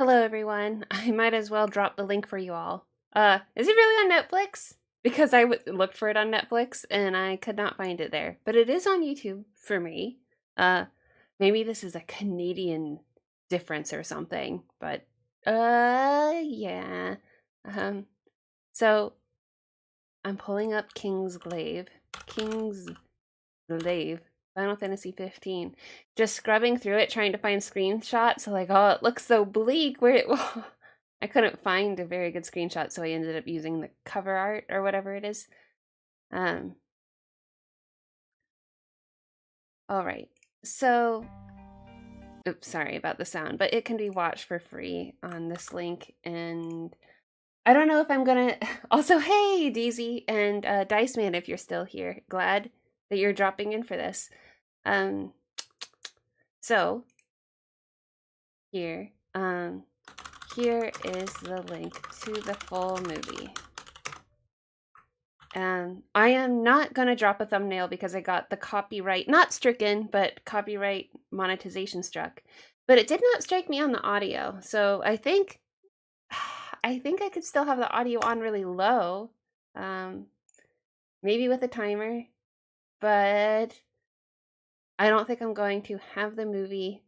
Hello, everyone. I might as well drop the link for you all. Is it really on Netflix? Because I looked for it on Netflix and I could not find it there. But it is on YouTube for me. Uh, Maybe this is a Canadian difference or something. But, yeah. Um, so I'm pulling up Kingsglaive. Kingsglaive. Final Fantasy 15. Just scrubbing through it, trying to find screenshots. So like, oh, it looks so bleak. Where it, I couldn't find a very good screenshot, so I ended up using the cover art or whatever it is. All right. So, oops, sorry about the sound, but it can be watched for free on this link. And I don't know if I'm gonna. Also, hey, Deezy and Dice Man, if you're still here, glad that you're dropping in for this. So here, here is the link to the full movie. I am not going to drop a thumbnail because I got the copyright, not stricken, but copyright monetization struck. But it did not strike me on the audio. So I think I could still have the audio on really low. Maybe with a timer. But I don't think I'm going to have the movie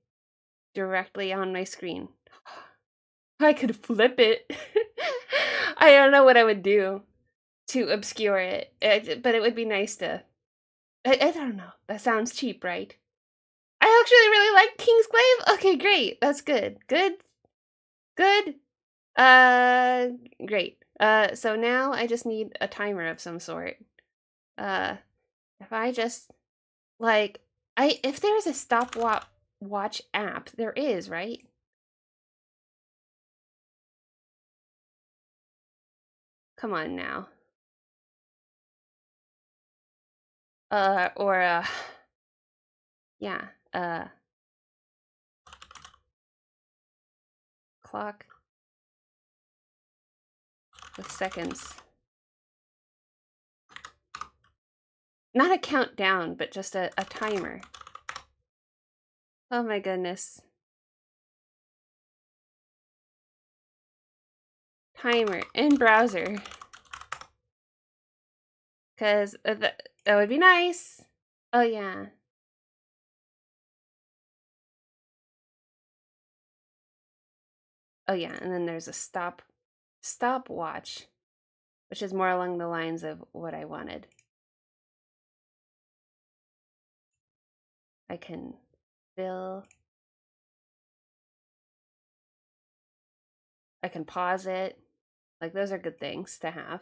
directly on my screen. I could flip it. I don't know what I would do to obscure it, but it would be nice to. I don't know. That sounds cheap, right? I actually really like Kingsglaive. Okay, great. That's good. Good. Great. So now I just need a timer of some sort. If I just if there's a stopwatch app, there is, right? Come on now. Yeah, clock with seconds. Not a countdown, but just a timer. Oh my goodness. Timer in browser. Because that would be nice. Oh yeah. Oh yeah, and then there's a stopwatch, which is more along the lines of what I wanted. I can fill. I can pause it. Like those are good things to have.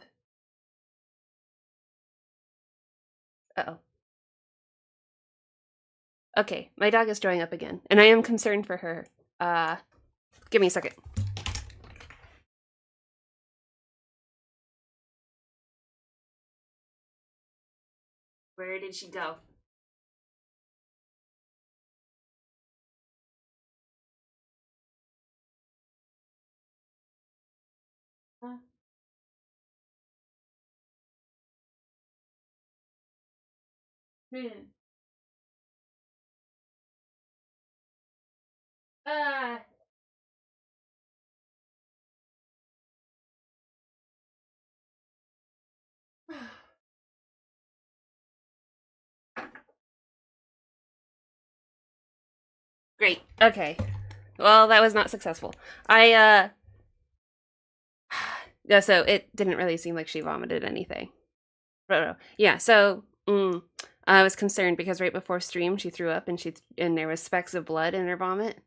Uh-oh. Okay, my dog is throwing up again, and I am concerned for her. Give me a second. Where did she go? Huh? Hmm. Ah. Great. Okay. Well, that was not successful. Yeah, so it didn't really seem like she vomited anything. Yeah, so I was concerned because right before stream she threw up and there was specks of blood in her vomit.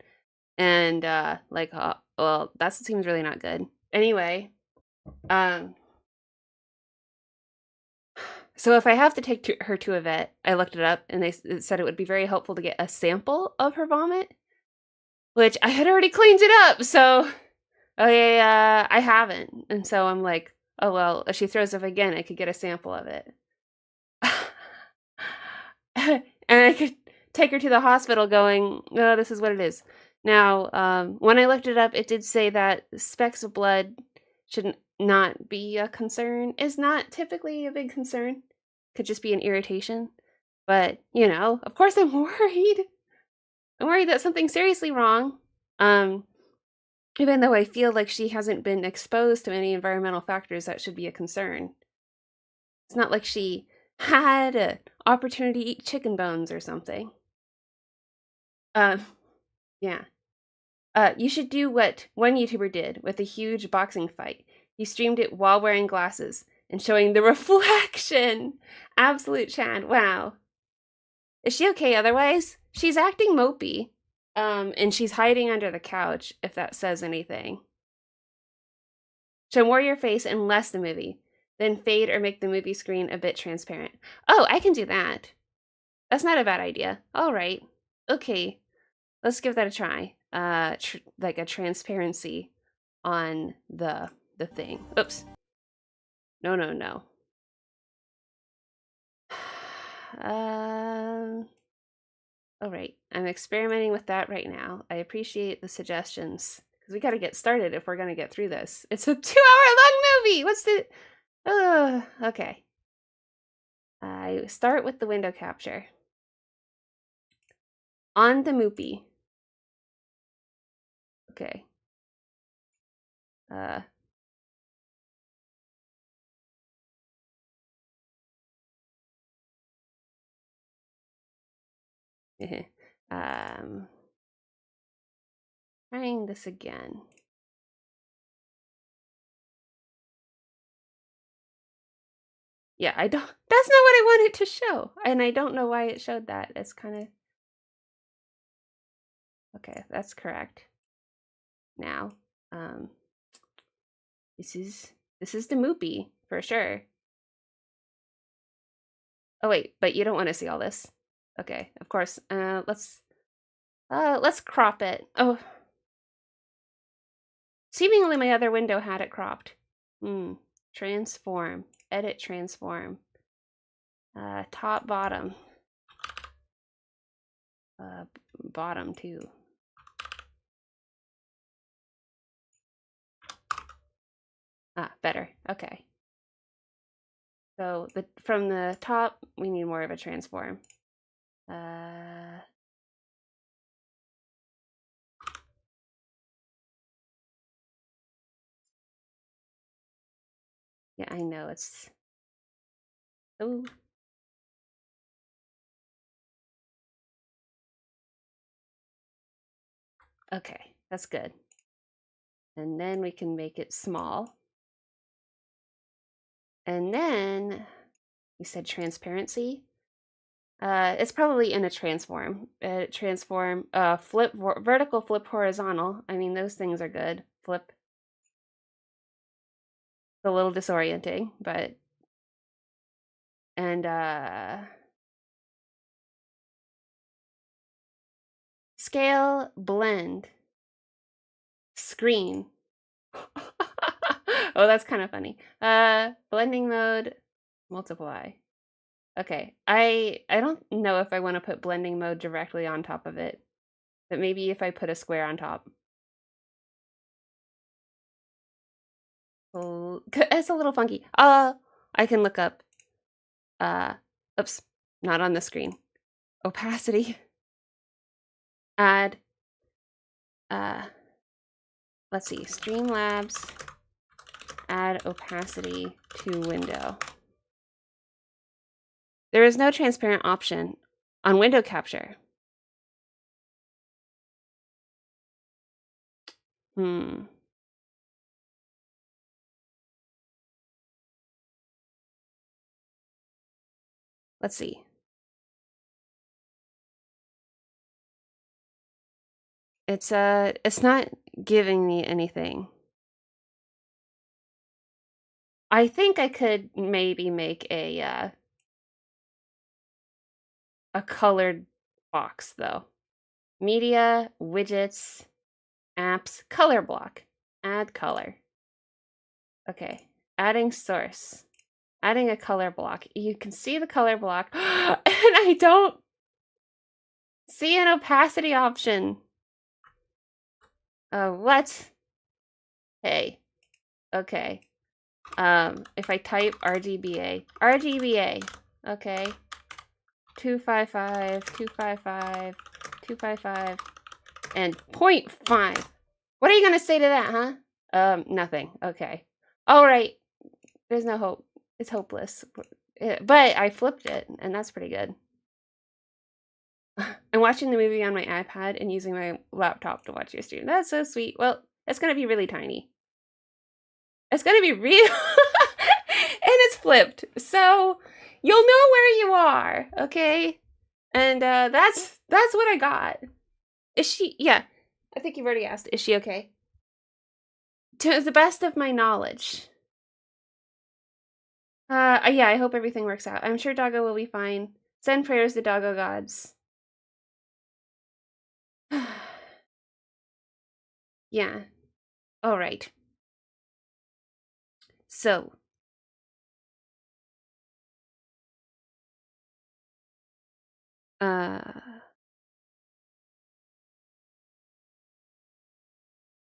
And well, that seems really not good. Anyway, so if I have to take her to a vet, I looked it up and it said it would be very helpful to get a sample of her vomit, which I had already cleaned it up. So, I haven't, and so I'm like, oh well, if she throws up again, I could get a sample of it, and I could take her to the hospital, going, oh, this is what it is. Now, when I looked it up, it did say that specks of blood should not be a concern. Is not typically a big concern. Could just be an irritation. But, you know, of course I'm worried. I'm worried that something's seriously wrong. Even though I feel like she hasn't been exposed to any environmental factors that should be a concern. It's not like she had an opportunity to eat chicken bones or something. Yeah. You should do what one YouTuber did with a huge boxing fight. He streamed it while wearing glasses and showing the reflection. Absolute Chad. Wow. Is she okay otherwise? She's acting mopey. And she's hiding under the couch, if that says anything. Show more your face and less the movie. Then fade or make the movie screen a bit transparent. Oh, I can do that. That's not a bad idea. All right. Okay. Let's give that a try. Like a transparency on the thing. Oops. No, no, no. All right. I'm experimenting with that right now. I appreciate the suggestions because we got to get started if we're going to get through this. It's a 2-hour-long movie. What's the... okay. I start with the window capture. On the movie. Okay. Trying this again. Yeah, I don't, that's not what I wanted to show. And I don't know why it showed that. It's kind of, okay, that's correct. Now, this is the movie for sure. Oh wait, but you don't want to see all this. Okay, of course. Let's crop it. Oh, seemingly my other window had it cropped. Transform, edit, transform. Top, bottom. Bottom too. Better. Okay. So from the top, we need more of a transform. Yeah, I know it's. Oh. Okay, that's good. And then we can make it small. And then you said transparency. It's probably in a transform. Transform, flip, vertical, flip, horizontal. I mean, those things are good. Flip. It's a little disorienting, but. And, scale, blend, screen. Oh, that's kind of funny. Blending mode, multiply. Okay, I don't know if I want to put blending mode directly on top of it, but maybe if I put a square on top. Oh, it's a little funky. I can look up. Oops, not on the screen. Opacity. Add. Let's see. Streamlabs. Add opacity to window. There is no transparent option on window capture. Let's see. It's not giving me anything. I think I could maybe make a colored box though. Media, widgets, apps, color block. Add color. Okay, adding source. Adding a color block. You can see the color block, and I don't see an opacity option. What? Hey. Okay. If I type RGBA. RGBA. Okay. 255, 255, 255, and 0.5. What are you gonna say to that, huh? Nothing. Okay. All right. There's no hope. It's hopeless. But I flipped it, and that's pretty good. I'm watching the movie on my iPad and using my laptop to watch your stream. That's so sweet. Well, it's gonna be really tiny. It's gonna be real, and it's flipped, so you'll know where you are, okay? And that's what I got. Is she? Yeah, I think you've already asked. Is she okay? To the best of my knowledge. Yeah, I hope everything works out. I'm sure Doggo will be fine. Send prayers to Doggo gods. Yeah. All right. So.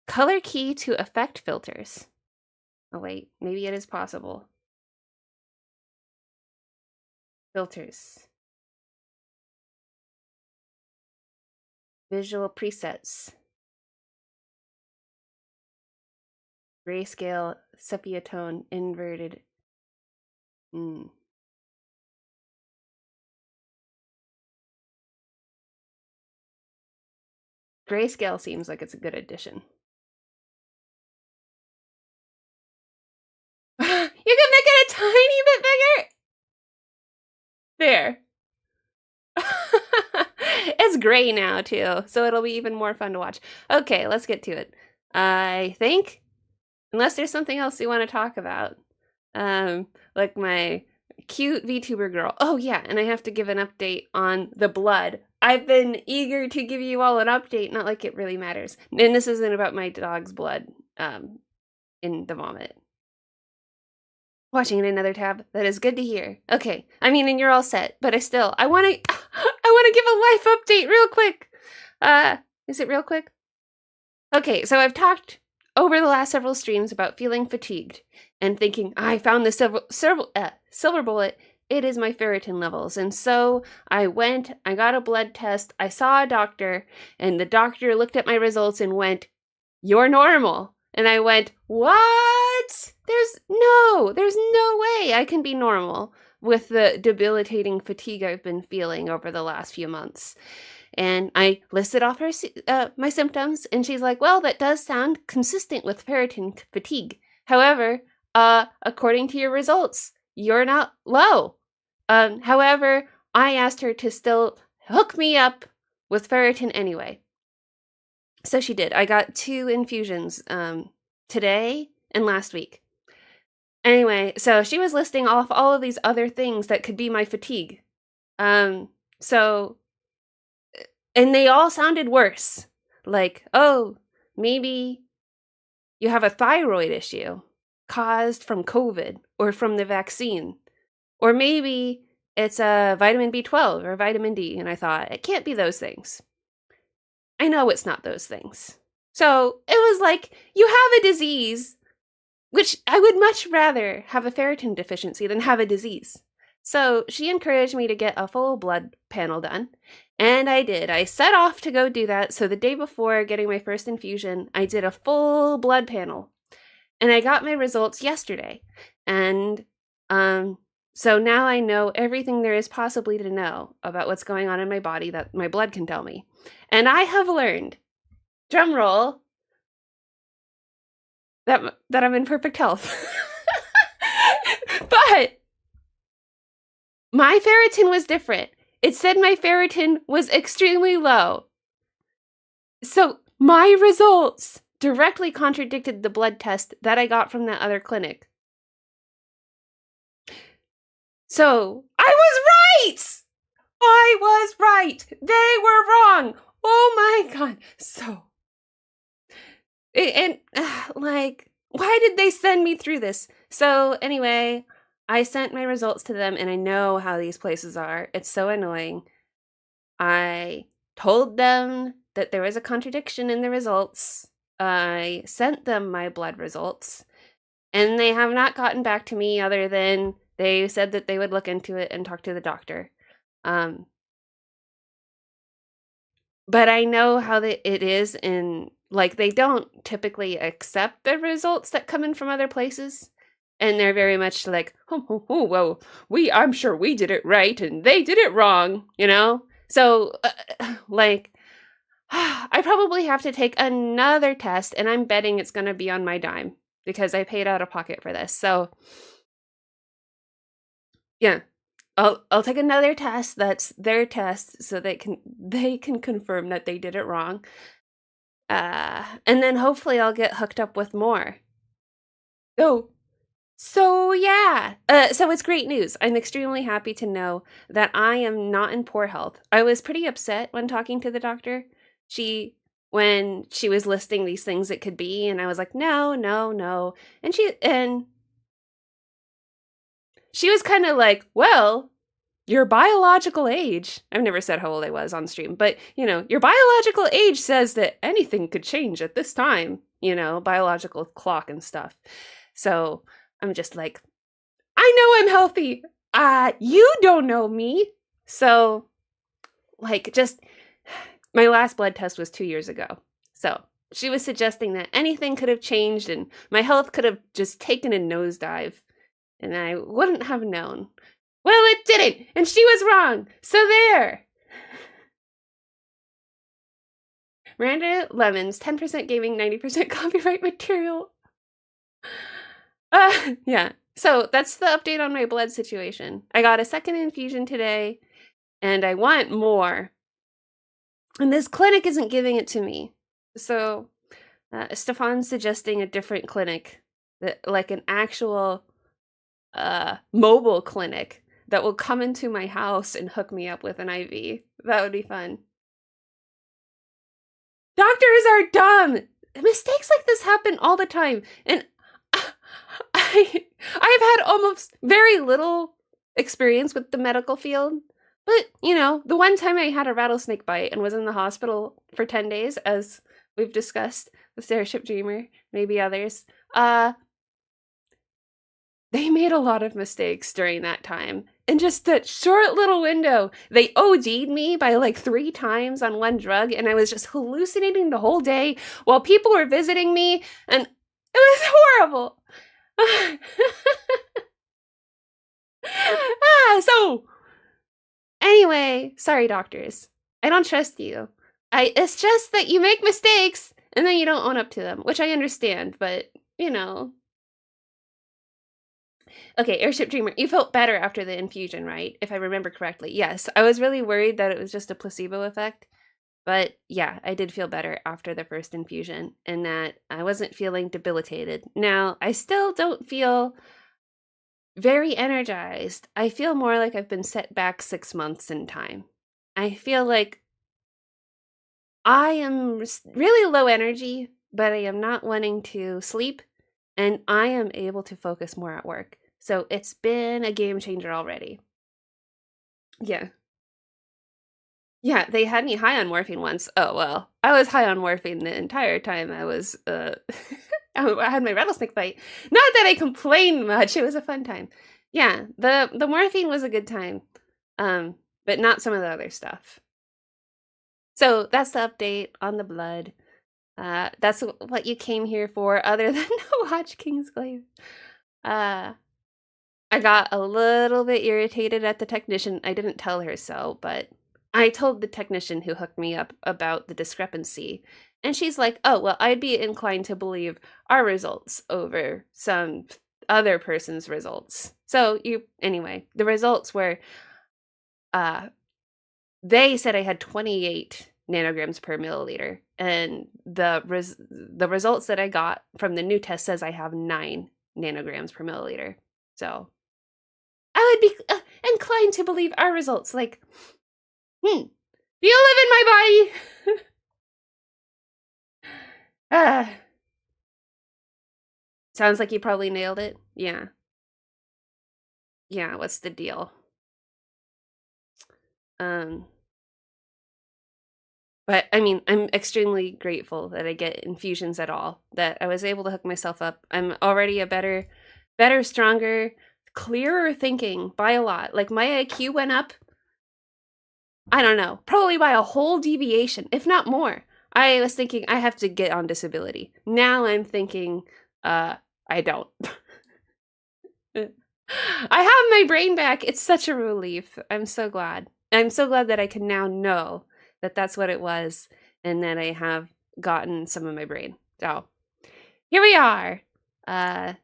Color key to effect filters. Oh wait, maybe it is possible. Filters. Visual presets. Grayscale, sepia tone, inverted. Grayscale seems like it's a good addition. You can make it a tiny bit bigger. There. It's gray now too, so it'll be even more fun to watch. Okay, let's get to it. I think, unless there's something else you want to talk about, like my cute VTuber girl. Oh yeah, and I have to give an update on the blood. I've been eager to give you all an update, not like it really matters. And this isn't about my dog's blood in the vomit. Watching in another tab. That is good to hear. Okay, I mean, and you're all set, but I want to give a life update real quick. Is it real quick? Okay, so I've talked over the last several streams about feeling fatigued and thinking, I found the silver bullet. It is my ferritin levels. And so I got a blood test, I saw a doctor, and the doctor looked at my results and went, "You're normal." And I went, "What? There's no way I can be normal with the debilitating fatigue I've been feeling over the last few months." And I listed off my symptoms, and she's like, "Well, that does sound consistent with ferritin fatigue. However, according to your results, you're not low." However, I asked her to still hook me up with ferritin anyway. So she did. I got 2 infusions today and last week. Anyway, so she was listing off all of these other things that could be my fatigue. So, and they all sounded worse. Like, oh, maybe you have a thyroid issue caused from COVID or from the vaccine. Or maybe it's a vitamin B12 or vitamin D. And I thought, it can't be those things. I know it's not those things. So it was like, you have a disease, which I would much rather have a ferritin deficiency than have a disease. So she encouraged me to get a full blood panel done, and I did. I set off to go do that. So the day before getting my first infusion, I did a full blood panel, and I got my results yesterday. And so now I know everything there is possibly to know about what's going on in my body that my blood can tell me. And I have learned, drumroll, that I'm in perfect health. But my ferritin was different. It said my ferritin was extremely low. So my results directly contradicted the blood test that I got from that other clinic. So I was right! I was right! They were wrong! Oh my god. So, and like, why did they send me through this? So anyway, I sent my results to them, and I know how these places are. It's so annoying. I told them that there was a contradiction in the results. I sent them my blood results, and they have not gotten back to me other than they said that they would look into it and talk to the doctor. But I know how it is in like, they don't typically accept the results that come in from other places. And they're very much like, oh, well, I'm sure we did it right and they did it wrong, you know? So, like, I probably have to take another test, and I'm betting it's going to be on my dime because I paid out of pocket for this. So, yeah, I'll take another test that's their test so they can confirm that they did it wrong. And then hopefully I'll get hooked up with more. Oh, so yeah. So it's great news. I'm extremely happy to know that I am not in poor health. I was pretty upset when talking to the doctor. When she was listing these things it could be, and I was like, no, no, no. And she was kind of like, well, your biological age, I've never said how old I was on stream, but, your biological age says that anything could change at this time, biological clock and stuff. So I'm just like, I know I'm healthy. You don't know me. So, like, just, my last blood test was 2 years ago. So she was suggesting that anything could have changed and my health could have just taken a nosedive and I wouldn't have known. Well, it didn't, and she was wrong. So there. Miranda Lemons, 10% gaming, 90% copyright material. Yeah. So that's the update on my blood situation. I got a second infusion today, and I want more. And this clinic isn't giving it to me. So Stefan's suggesting a different clinic, like an actual mobile clinic that will come into my house and hook me up with an IV. That would be fun. Doctors are dumb. Mistakes like this happen all the time. And I've had almost very little experience with the medical field. But, the one time I had a rattlesnake bite and was in the hospital for 10 days, as we've discussed with Starship Dreamer, maybe others, they made a lot of mistakes during that time. In just that short little window, they OD'd me by like 3 times on one drug, and I was just hallucinating the whole day while people were visiting me, and it was horrible. So anyway, sorry doctors. I don't trust you. It's just that you make mistakes and then you don't own up to them, which I understand, but Okay, Airship Dreamer, you felt better after the infusion, right? If I remember correctly. Yes, I was really worried that it was just a placebo effect. But yeah, I did feel better after the first infusion and that I wasn't feeling debilitated. Now, I still don't feel very energized. I feel more like I've been set back 6 months in time. I feel like I am really low energy, but I am not wanting to sleep, and I am able to focus more at work. So it's been a game changer already. Yeah. Yeah, they had me high on morphine once. Oh, well, I was high on morphine the entire time I was, I had my rattlesnake bite. Not that I complained much, it was a fun time. Yeah, the morphine was a good time, but not some of the other stuff. So that's the update on the blood. That's what you came here for, other than to watch Kingsglaive. I got a little bit irritated at the technician. I didn't tell her so, but I told the technician who hooked me up about the discrepancy. And she's like, oh, well, I'd be inclined to believe our results over some other person's results. So anyway, the results were, they said I had 28 nanograms per milliliter. And the results that I got from the new test says I have 9 nanograms per milliliter. So I would be inclined to believe our results. Like, do you live in my body? Sounds like you probably nailed it. Yeah. Yeah, what's the deal? But I mean, I'm extremely grateful that I get infusions at all, that I was able to hook myself up. I'm already a better, stronger, clearer thinking by a lot. Like, my IQ went up, I don't know, probably by a whole deviation, if not more. I was thinking I have to get on disability. Now I'm thinking, I don't. I have my brain back. It's such a relief. I'm so glad. I'm so glad that I can now know that that's what it was and that I have gotten some of my brain. So here we are. On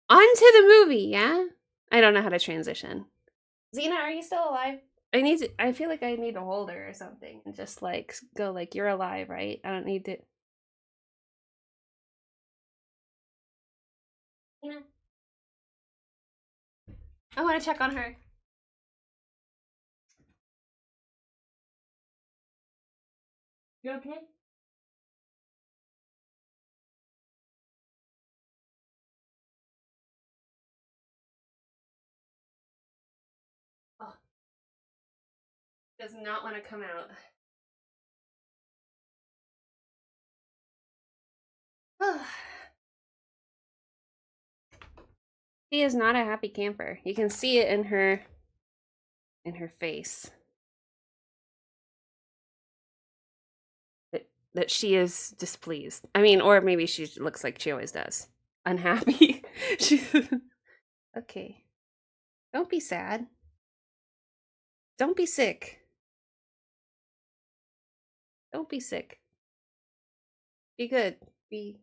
to the movie, yeah? I don't know how to transition. Xena, are you still alive? I feel like I need to hold her or something and just like go like, you're alive, right? I don't need to. Xena, I want to check on her. You okay? Oh, does not want to come out. She is not a happy camper. You can see it in her face. That she is displeased. I mean, or maybe she looks like she always does. Unhappy. She okay. Don't be sad. Don't be sick. Don't be sick. Be good. Be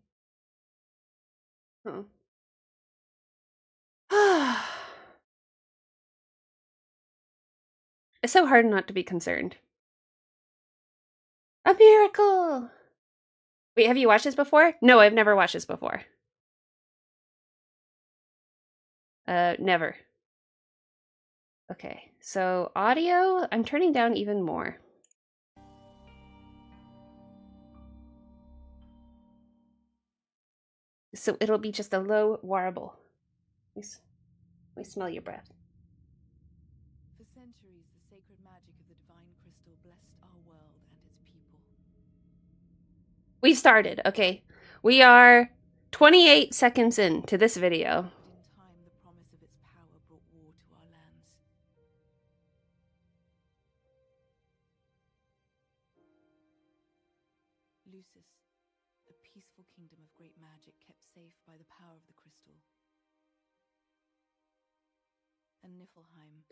It's so hard not to be concerned. A miracle! Wait, have you watched this before? No, I've never watched this before. Never. Okay, so audio, I'm turning down even more. So it'll be just a low warble. Let me smell your breath. For centuries, the sacred magic of the divine crystal blessed our world and its people. We started, okay. We are 28 seconds into this video. In time, the promise of its power brought war to our lands. Lucis, a peaceful kingdom of great magic kept safe by the power of the crystal. And Niflheim,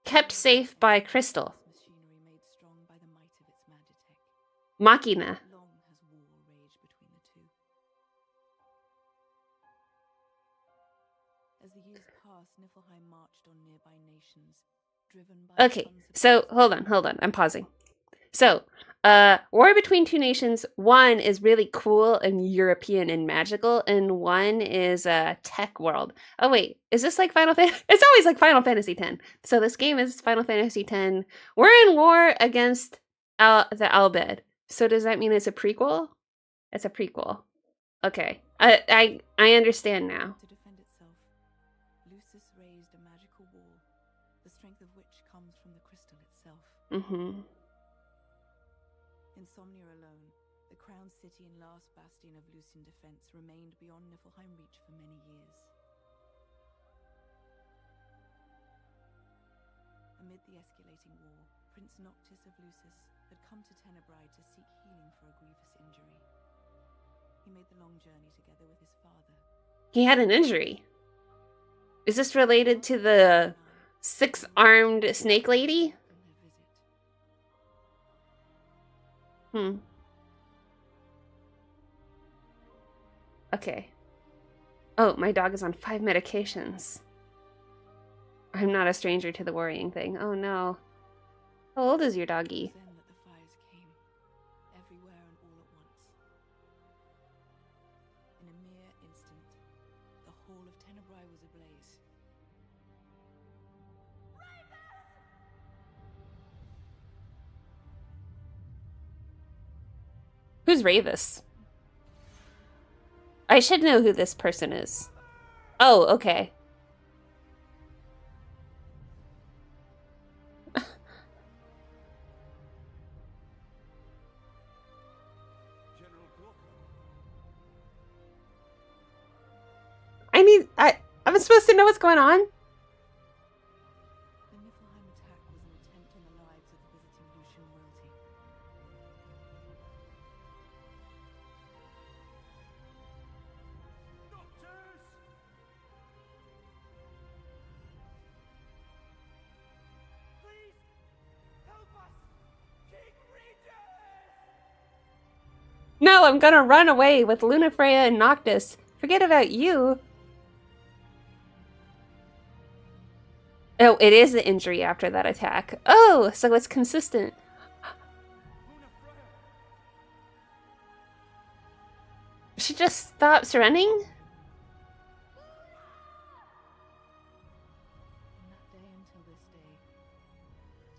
Kept safe by crystal. machinery made strong by the might of its magitech. Machina. Long has war raged between the two. As the years passed, Niflheim marched on nearby nations, driven by Okay, so hold on. I'm pausing. So, War Between Two Nations, one is really cool and European and magical, and one is a tech world. Oh wait, is this like Final Fantasy? It's always like Final Fantasy X. So this game is Final Fantasy X. We're in war against the Albed. So does that mean it's a prequel? It's a prequel. Okay, I understand now. To defend itself, Lucis raised a magical wall, the strength of which comes from the crystal itself. Mm-hmm. Insomnia alone, the crown city and last bastion of Lucian defense, remained beyond Niflheim reach for many years. Amid the escalating war, Prince Noctis of Lucis had come to Tenebrae to seek healing for a grievous injury. He made the long journey together with his father. He had an injury. Is this related to the six-armed snake lady? Okay. Oh, my dog is on 5 medications. I'm not a stranger to the worrying thing. Oh no. How old is your doggy? Then that the fires came, everywhere and all at once. In a mere instant, the whole of Tenebrae was ablaze. Who's Ravis? I should know who this person is. Oh, okay. I'm supposed to know what's going on? The Niflheim attack was an attempt on the lives of the visiting Lucian royalty. No, I'm gonna run away with Lunafreya and Noctis. Forget about you. Oh, it is the injury after that attack. Oh, so it's consistent. She just stops running? From that day until this day,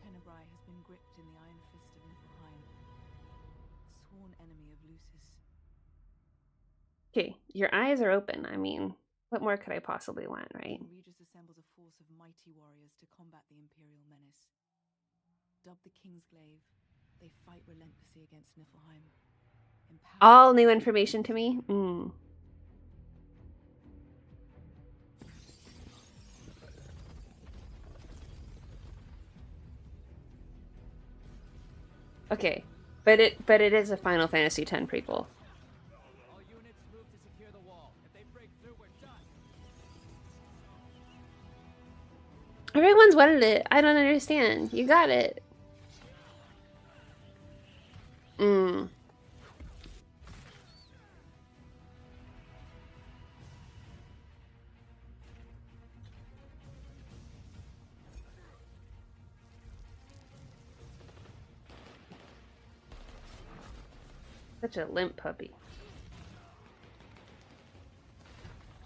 Tenebrae has been gripped in the iron fist of Niflheim, sworn enemy of Lucis. Okay, your eyes are open. I mean, what more could I possibly want, right? Regis assembles a force of mighty warriors to combat the Imperial menace. Dubbed the Kingsglaive, they fight relentlessly against Niflheim. All new information to me? Okay, but it is a Final Fantasy X prequel. All units move to secure the wall. If they break through, we're done. Everyone's wanted it. I don't understand. You got it. Such a limp puppy.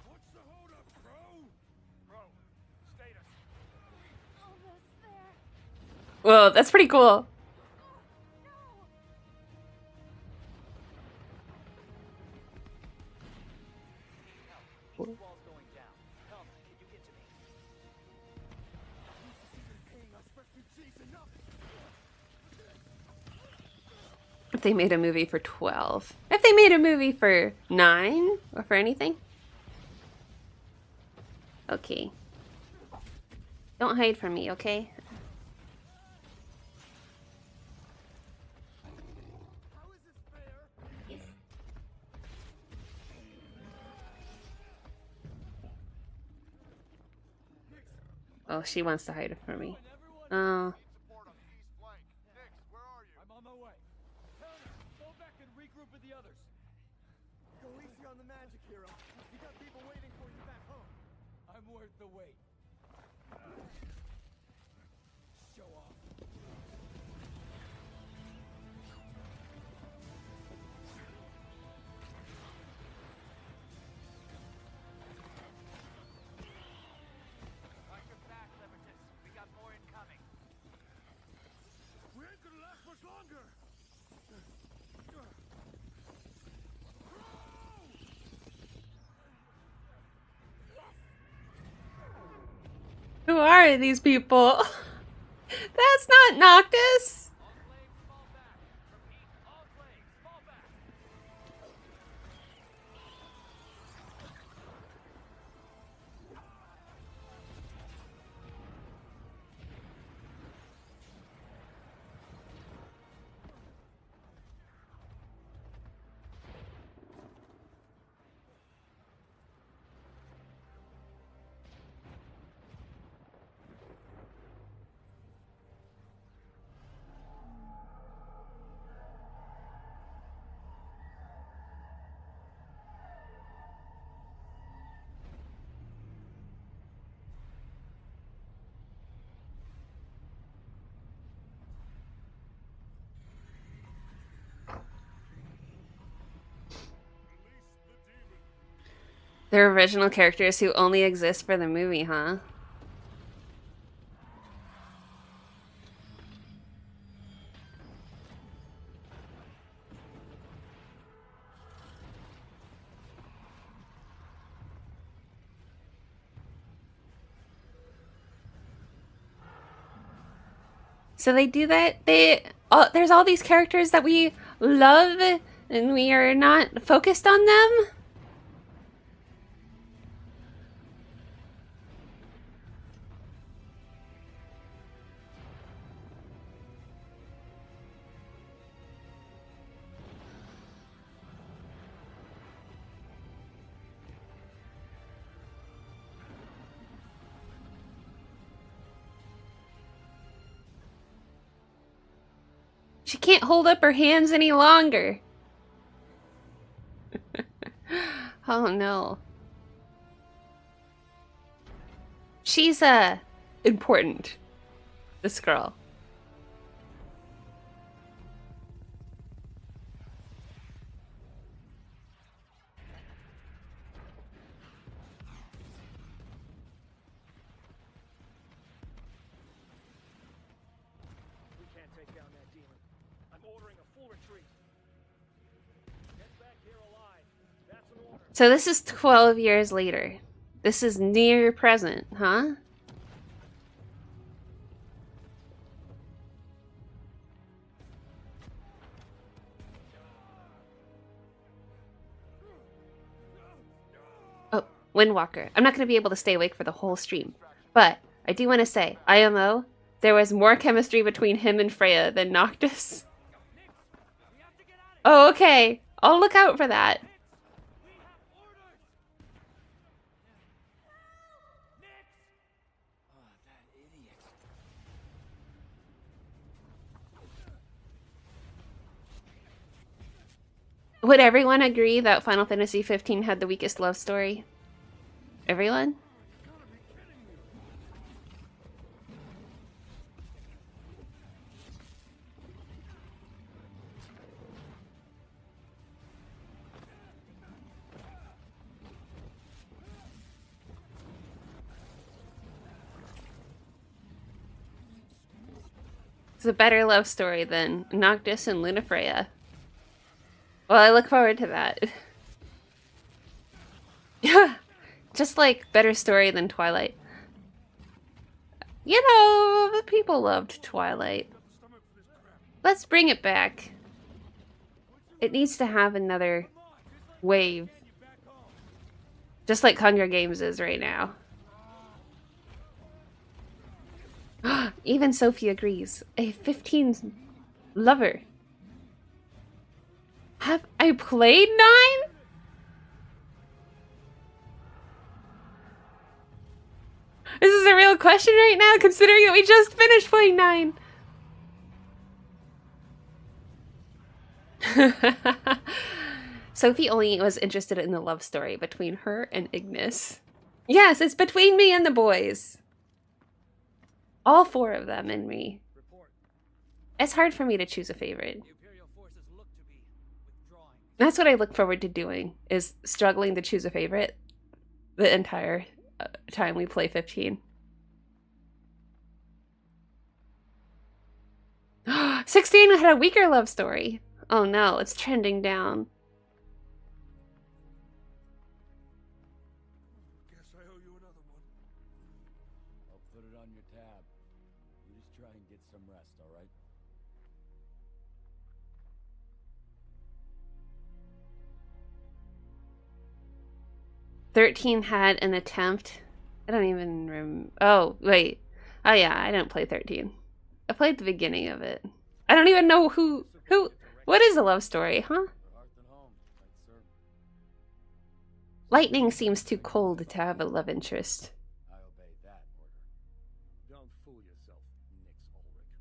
What's the holdup, Crow? Crow, status. Almost there. Whoa, that's pretty cool. Wall's going down. Come, can you get to me? Paying us refugees enough. If they made a movie for 12. If they made a movie for 9 or for anything. Okay. Don't hide from me, okay? How is this fair? Oh, she wants to hide it from me. Oh. Support on the east flank. Nix, where are you? I'm on my way. Helena, fall back and regroup with the others. Go easy on the magic hero. You got people waiting for you back home. I'm worth the wait. Show off. Watch your back, Levertus. We got more incoming. We ain't gonna last much longer. Who are these people? That's not Noctis! All flames fall back. Repeat, all flames fall back. They're original characters who only exist for the movie, huh? So they do that. There's all these characters that we love, and we are not focused on them. She can't hold up her hands any longer. Oh no. She's important. This girl. We can't take down that demon. I'm ordering a full retreat. Get back here alive. That's an order. So this is 12 years later. This is near present, huh? Oh, Windwalker. I'm not going to be able to stay awake for the whole stream. But I do want to say, IMO, there was more chemistry between him and Freya than Noctis. Oh, okay. I'll look out for that. Would everyone agree that Final Fantasy 15 had the weakest love story? Everyone? It's a better love story than Noctis and Lunafreya. Well, I look forward to that. Yeah, just like better story than Twilight. You know, the people loved Twilight. Let's bring it back. It needs to have another wave. Just like Hunger Games is right now. Even Sophie agrees. A 15 lover. Have I played 9? This is a real question right now, considering that we just finished playing 9. Sophie only was interested in the love story between her and Ignis. Yes, it's between me and the boys. All 4 of them and me. It's hard for me to choose a favorite. That's what I look forward to doing, is struggling to choose a favorite the entire time we play 15. 16 had a weaker love story. Oh no, it's trending down. Guess I owe you another one. I'll put it on your tab. You just try and get some rest, all right? "13 had an attempt." I don't even remember. Oh, wait. Oh yeah, I didn't play 13. I played the beginning of it. I don't even know who, what is a love story, huh? Lightning seems too cold to have a love interest. I obey that order. Don't fool yourself, Nix Ulrich.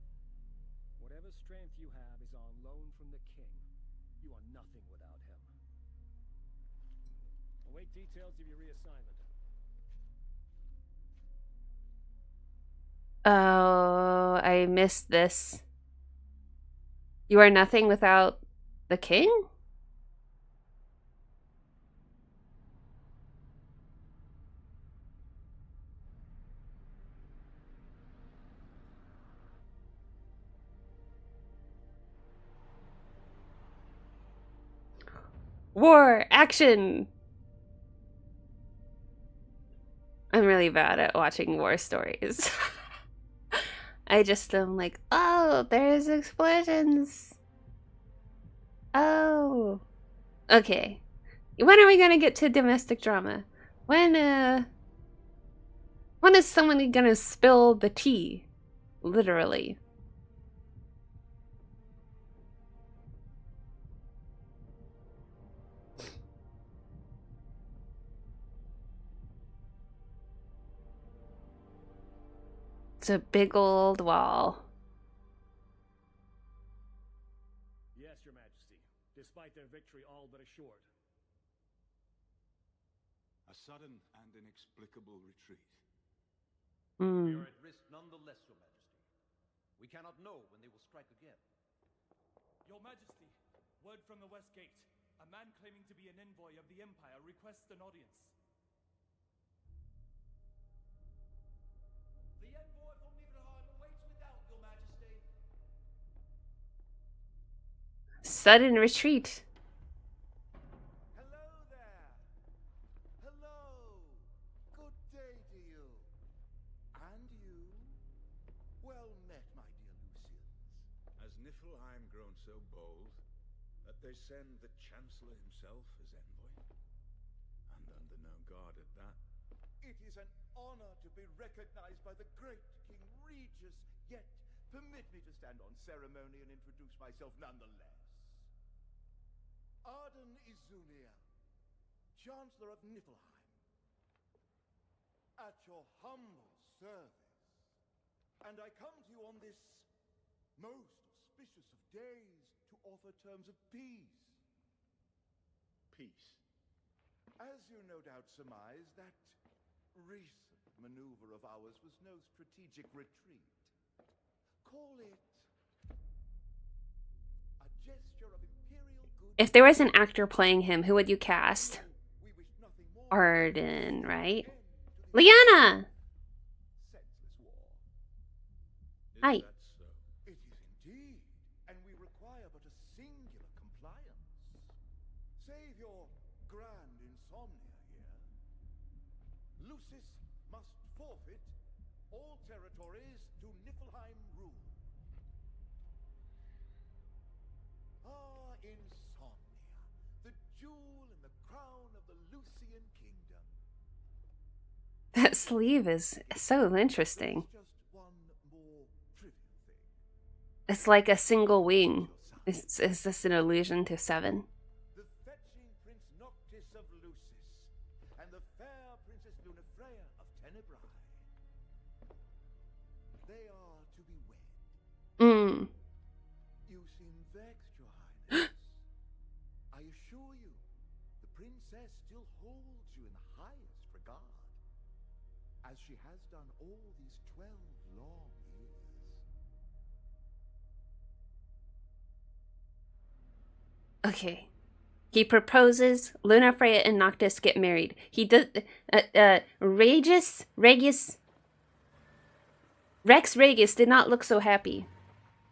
Whatever strength you have is on loan from the king. You are nothing without him. Await details of your reassignment. Oh, I missed this. You are nothing without the king? War! Action! I'm really bad at watching war stories. I just am like, oh, there's explosions. Oh. Okay. When are we gonna get to domestic drama? When is someone gonna spill the tea? Literally. It's a big old wall. Yes, Your Majesty. Despite their victory all but assured, A sudden and inexplicable retreat. We Hmm. are at risk nonetheless, Your Majesty. We cannot know when they will strike again. Your Majesty, word from the West Gate. A man claiming to be an envoy of the Empire requests an audience. The envoy from Niflheim awaits without, Your Majesty. Sudden retreat. Hello there. Hello. Good day to you. And you. Well met, my dear Lucians. Has Niflheim grown so bold that they send the Chancellor himself as envoy? And under no guard at that. It is an honor to be recognized by the great King Regis, yet permit me to stand on ceremony and introduce myself nonetheless. Arden Izulia, Chancellor of Niflheim, at your humble service. And I come to you on this most auspicious of days to offer terms of peace. Peace. As you no doubt surmise, that recent maneuver of ours was no strategic retreat. Call it a gesture of imperial good. If there was an actor playing him, who would you cast? We wish nothing more Arden, right? than to the Liana! senseless war. Is Hi. that so? It is indeed, and we require but a singular compliance. Save your grand insomnia here. Lucis must forfeit all territories to Niflheim rule. Ah, insomnia, the jewel in the crown of the Lucian kingdom. That sleeve is so interesting. There's just one more trivial thing. It's like a single wing. Your son. Is this an allusion to Seven? The fetching Prince Noctis of Lucis, and the fair Princess Lunafreya of Tenebrae. They are to be wed. Mm. You seem vexed, Your Highness. I assure you, the princess still holds you in the highest regard, as she has done all these 12 long years. Okay. He proposes, Lunafreya and Noctis get married. He does, Rex Regis did not look so happy.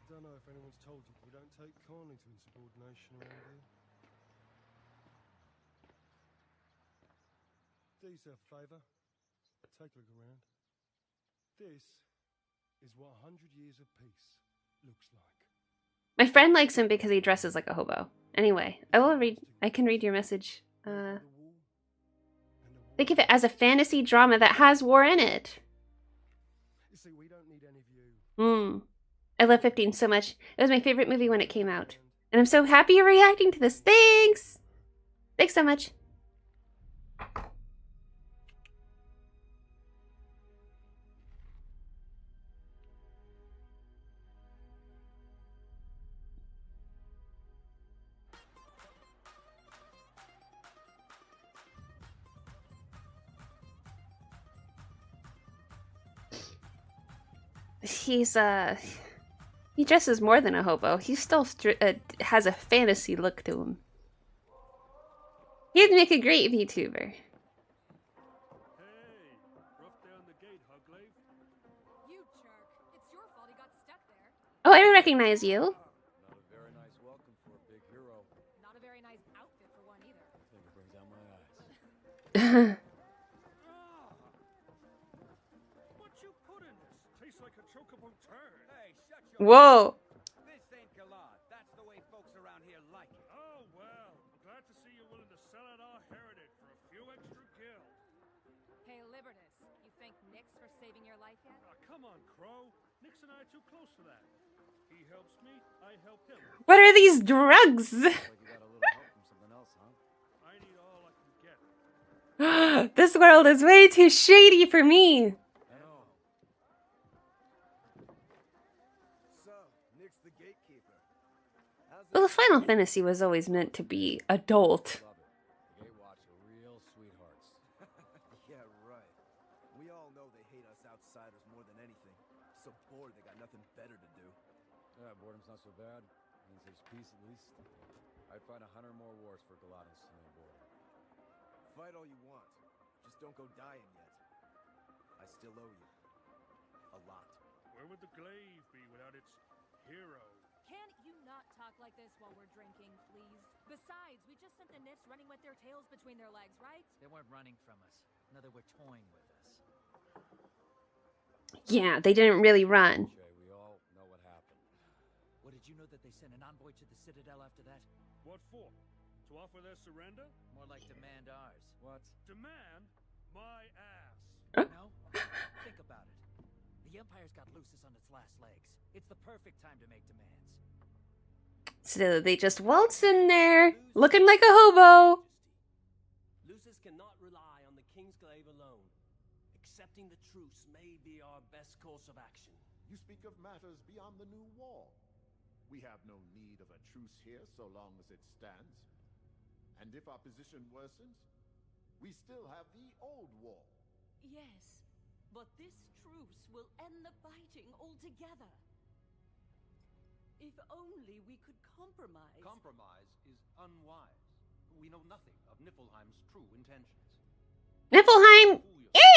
Don't know if anyone's told you, we don't take kindly to insubordination around here. Do yourself a favour. Take a look around. This is what 100 years of peace looks like. My friend likes him because he dresses like a hobo. Anyway, I can read your message. The wall and the wall. Think of it as a fantasy drama that has war in it. You see, we don't need any of you. I love 15 so much. It was my favorite movie when it came out. And I'm so happy you're reacting to this. Thanks! Thanks so much. He dresses more than a hobo. He still has a fantasy look to him. He'd make a great VTuber. Hey, rough down the gate, Hugglaive. You jerk. It's your fault he got stuck there. Oh, I recognize you. Not a very nice welcome for a big hero. Not a very nice outfit for one either. I think it brings out my eyes. What you put in this? Tastes like a chocobo turd. Hey, shut your Whoa. This ain't Galad. That's the way folks around here like it. Oh, well. I'm glad to see you're willing to sell out our heritage for a few extra gil. Hey, Libertus, you thank Nix for saving your life yet? Come on, Crow. Nix and I are too close for that. He helps me, I help him. What are these drugs? Looks like you got a little help from something else, huh? I need all I can get. This world is way too shady for me. I know. So, Nick's the gatekeeper. How's Well, the Final Fantasy was always meant to be adult. Love it. The Gate Watch are real sweethearts. fight 100 more wars for Galatas to no border. Fight all you want. Just don't go dying yet. I still owe you. A lot. Where would the glaive be without its hero? Can't you not talk like this while we're drinking, please? Besides, we just sent the Nits running with their tails between their legs, right? They weren't running from us. No, they were toying with us. Yeah, they didn't really run. Shay, we all know what happened. What, did you know that they sent an envoy to the Citadel after that? What for? To offer their surrender? More like demand ours. What? Demand my ass. No? Think about it. The Empire's got Lucis on its last legs. It's the perfect time to make demands. So they just waltz in there, looking like a hobo. Lucis cannot rely on the Kingsglaive alone. Accepting the truce may be our best course of action. You speak of matters beyond the new wall. We have no need of a truce here so long as it stands. And if our position worsens, we still have the old wall. Yes, but this truce will end the fighting altogether. If only we could compromise. Compromise is unwise. We know nothing of Niflheim's true intentions. Niflheim,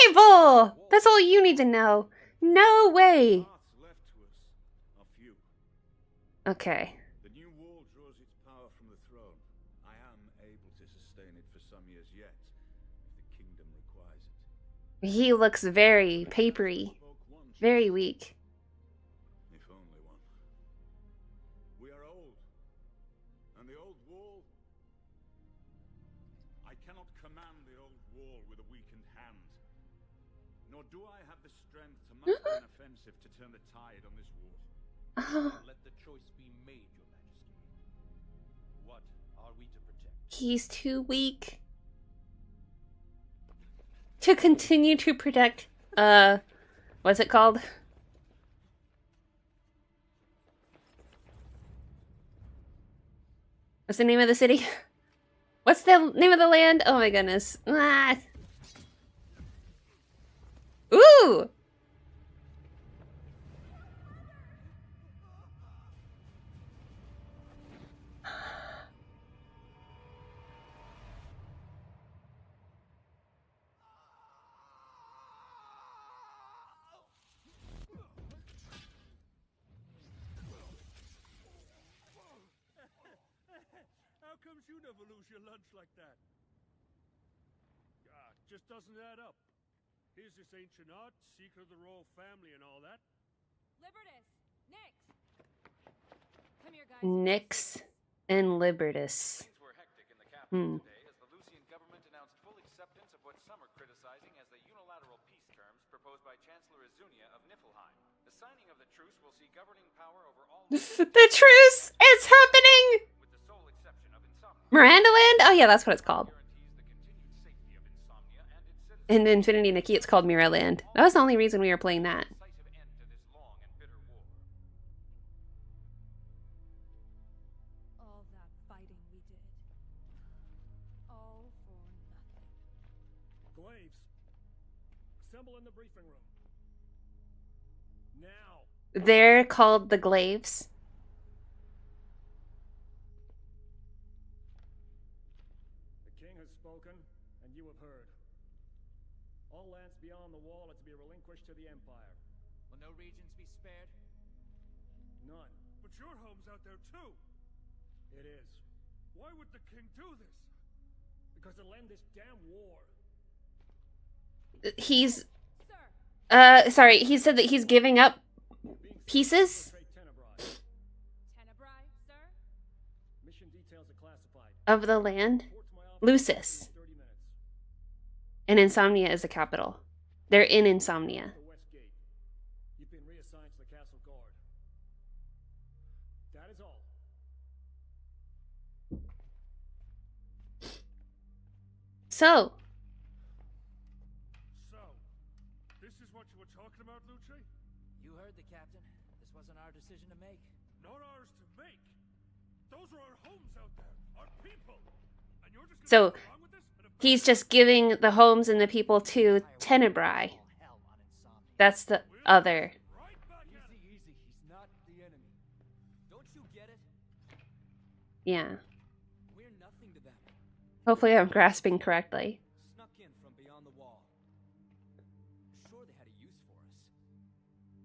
evil! That's all you need to know. No way. Paths left to us are few. Okay. The new wall draws its power from the throne. I am able to sustain it for some years yet, if the kingdom requires it. He looks very papery, very weak. If only one. We are old, and the old wall. I cannot command the old wall with a weakened hand. Nor do I have the strength to muster an offensive to turn the tide on this war. Let the choice be made, Your Majesty. What are we to protect? He's too weak to continue to protect, what's it called? What's the name of the city? What's the name of the land? Oh my goodness. Ah. Ooh! How comes you never lose your lunch like that? Just doesn't add up. Here's this ancient art, secret of the royal family and all that. Libertas! Nix! Come here, guys. Nix and Libertas. Things were hectic in the capital today as the Lucian government announced full acceptance of what some are criticizing as the unilateral peace terms proposed by Chancellor Azunia of Niflheim. The signing of the truce will see governing power over all The truce! It's happening! with the sole exception of Insomnia. Miranda Land? Oh yeah, that's what it's called. Guarantees the continued safety of Insomnia and its citizens. In Infinity Nikki, it's called Miranda Land. That was the only reason we were playing that. Decisive end to this long and bitter war. All that fighting we did. All for nothing. Glaives, assemble in the briefing room. Now. They're called the Glaives. The king has spoken, and you have heard. All lands beyond the wall are to be relinquished to the Empire. Will no regions be spared? None. But your home's out there too. It is. Why would the king do this? Because it'll end this damn war. He's Sir! sorry, he said that he's giving up pieces Tenebrae, sir? Mission details are classified. of the land. Report to my office Lucis. in 30 minutes. And Insomnia is the capital. They're in Insomnia. The West Gate. You've been reassigned to the castle guard. That is all. So, So, this is what you were talking about, Luce? You heard the captain. This wasn't our decision to make. Not ours to make. Those are our homes out there, our people. And you're just So, gonna go along with this? And he's just giving the homes and the people to Tenebrae. All hell on Insomnia. That's the other. right back at it. Easy. He's not the enemy. Don't you get it? Yeah. Hopefully I'm grasping correctly. Snuck in from beyond the wall. Sure, they had a use for us.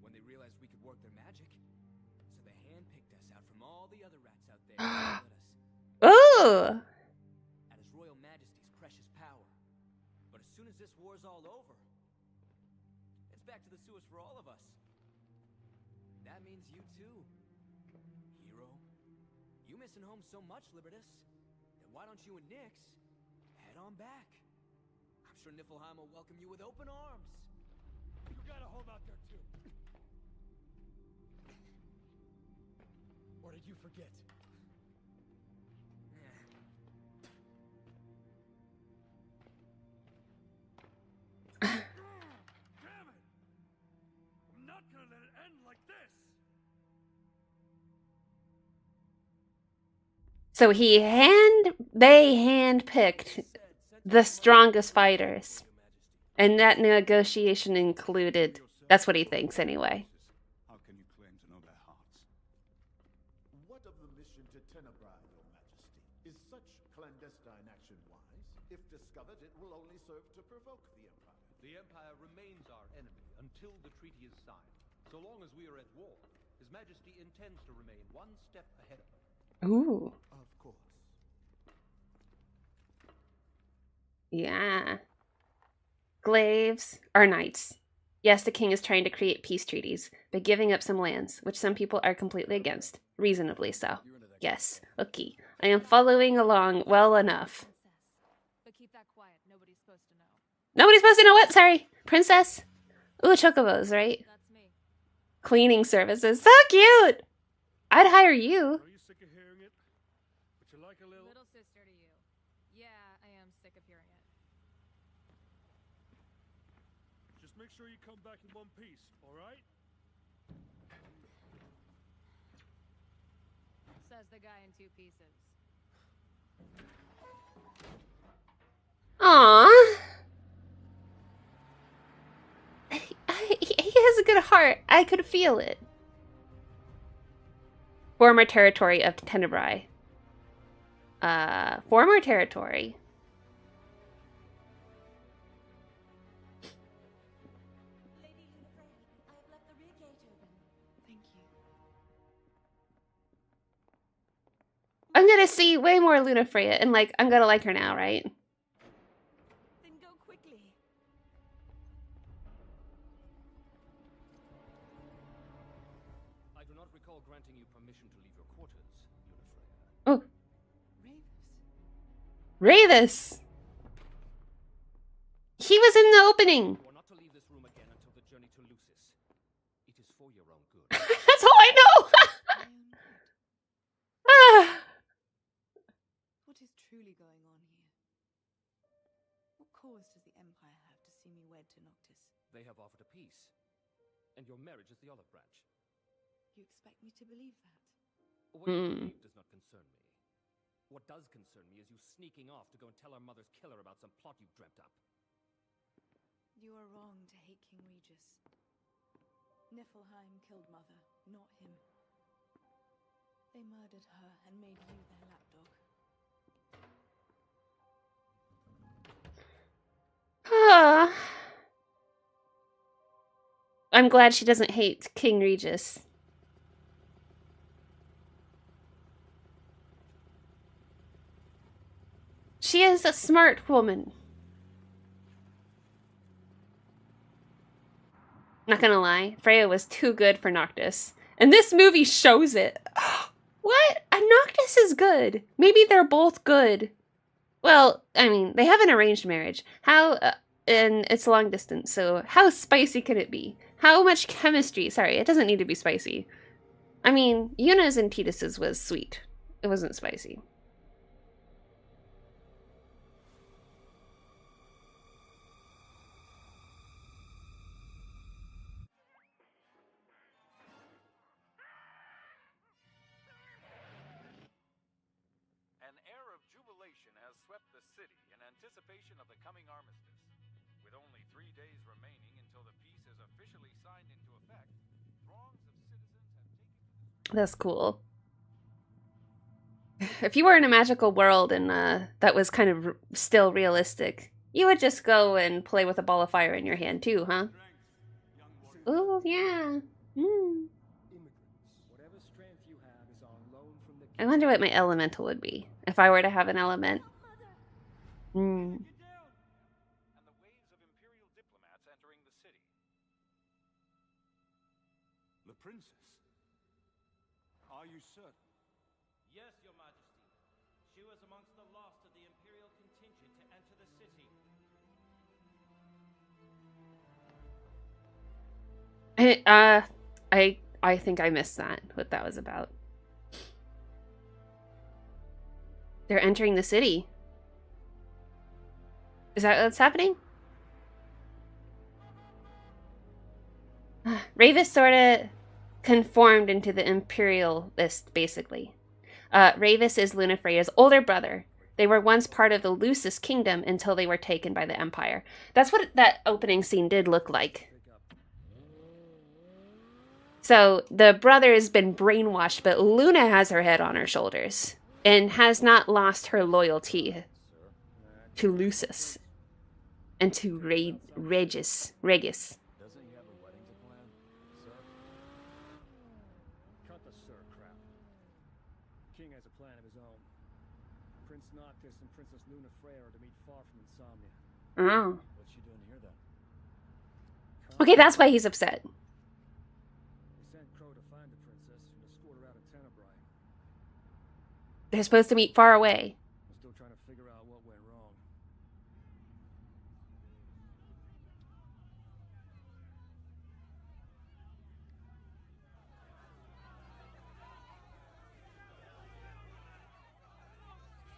When they realized we could work their magic, so they handpicked us out from all the other rats out there and let us Ooh! at His Royal Majesty's precious power. But as soon as this war's all over, it's back to the sewers for all of us. That means you too, hero. You missing home so much, Libertas. Then why don't you and Nyx head on back? I'm sure Niflheim will welcome you with open arms. You got a home out there too. Or did you forget? Damn it! I'm not gonna let it end like this! So they handpicked the strongest fighters. And that negotiation included, that's what he thinks anyway. How can you claim to know their hearts? What of the mission to Tenebrae, Your Majesty? Is such clandestine action wise? If discovered, it will only serve to provoke the Empire. The Empire remains our enemy until the treaty is signed. So long as we are at war, His Majesty intends to remain one step ahead of us. Ooh. Of course. Yeah. Glaives are knights. Yes, the king is trying to create peace treaties, but giving up some lands, which some people are completely against. Reasonably so. Yes. Okay. I am following along well enough. But keep that quiet. Nobody's supposed to know. Nobody's supposed to know what? Sorry. Princess? Ooh, chocobos, right? That's me. Cleaning services. So cute! I'd hire you. Are you sick of hearing it? Would you like a little... Little sister to you. Yeah, I am sick of hearing it. Just make sure you come back in one piece, alright? Says the guy in 2 pieces. Aww. He has a good heart. I could feel it. Former territory of Tenebrae. Former territory. Lady Lunafreya, I have left the rear gate open. Thank you. I'm gonna see way more Lunafreya, and like, I'm gonna like her now, right? Then go quickly. I do not recall granting you permission to leave your quarters, Lunafreya. Oh, Ravis. Ravis! He was in the opening! You are not to leave this room again until the journey to Lucis. It is for your own good. That's all I know! My own good. Ah. What is truly going on here? What cause does the Empire have to see me wed to Noctis? They have offered a peace, and your marriage is the olive branch. You expect me to believe that? What you believe does not concern me. What does concern me is you sneaking off to go and tell our mother's killer about some plot you've dreamt up. You are wrong to hate King Regis. Niflheim killed Mother, not him. They murdered her and made you their lapdog. Ah. I'm glad she doesn't hate King Regis. She is a smart woman. Not gonna lie, Freya was too good for Noctis. And this movie shows it. What? Noctis is good. Maybe they're both good. Well, I mean, they have an arranged marriage. How, and it's long distance, so how spicy can it be? How much chemistry? Sorry, it doesn't need to be spicy. I mean, Yuna's and Titus's was sweet. It wasn't spicy. An air of jubilation has swept the city in anticipation of the coming armistice. With only 3 days remaining until the peace is officially signed into effect, throngs of citizens have taken to the streets. That's cool. If you were in a magical world and that was kind of still realistic, you would just go and play with a ball of fire in your hand too, huh? Oh yeah. Mm. Whatever strength you have is on loan from the I wonder what my elemental would be if I were to have an element. Hmm. And the waves of Imperial diplomats entering the city. The princess? Are you certain? Yes, Your Majesty. She was amongst the last of the Imperial contingent to enter the city. I think I missed that, what that was about. They're entering the city. Is that what's happening? Ravis sort of conformed into the Imperialist, basically. Ravis is Lunafreya's older brother. They were once part of the Lucis kingdom until they were taken by the Empire. That's what that opening scene did look like. So the brother has been brainwashed, but Luna has her head on her shoulders and has not lost her loyalty to Lucis and to Regis. Doesn't he have a wedding to plan, sir? Cut the sir crap. King has a plan of his own. Prince Noctis and Princess Lunafreya are to meet far from Insomnia. Oh. What's she doing here then? Okay, that's why he's upset. They sent Crow to find the princess and escort her out of Tenebrae. They're supposed to meet far away. I'm still trying to figure out what went wrong.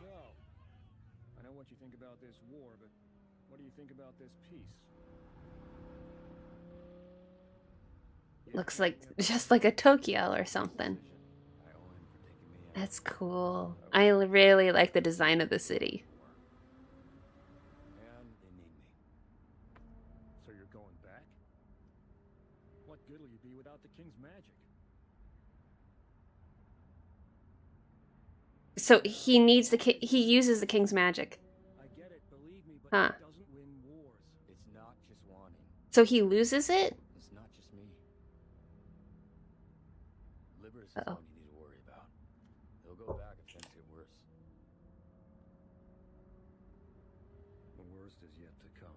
So, I know what you think about this war, but what do you think about this peace? Looks like just like a Tokyo or something. That's cool. I really like the design of the city. And they need me. So you're going back? What good will you be without the king's magic? So he needs he uses the king's magic. I get it, believe me, but Huh. it doesn't win wars. It's not just wanting. So he loses it? It's not just me. Liberus is Uh-oh. one you need to worry about. He'll go back if things get worse. The worst is yet to come.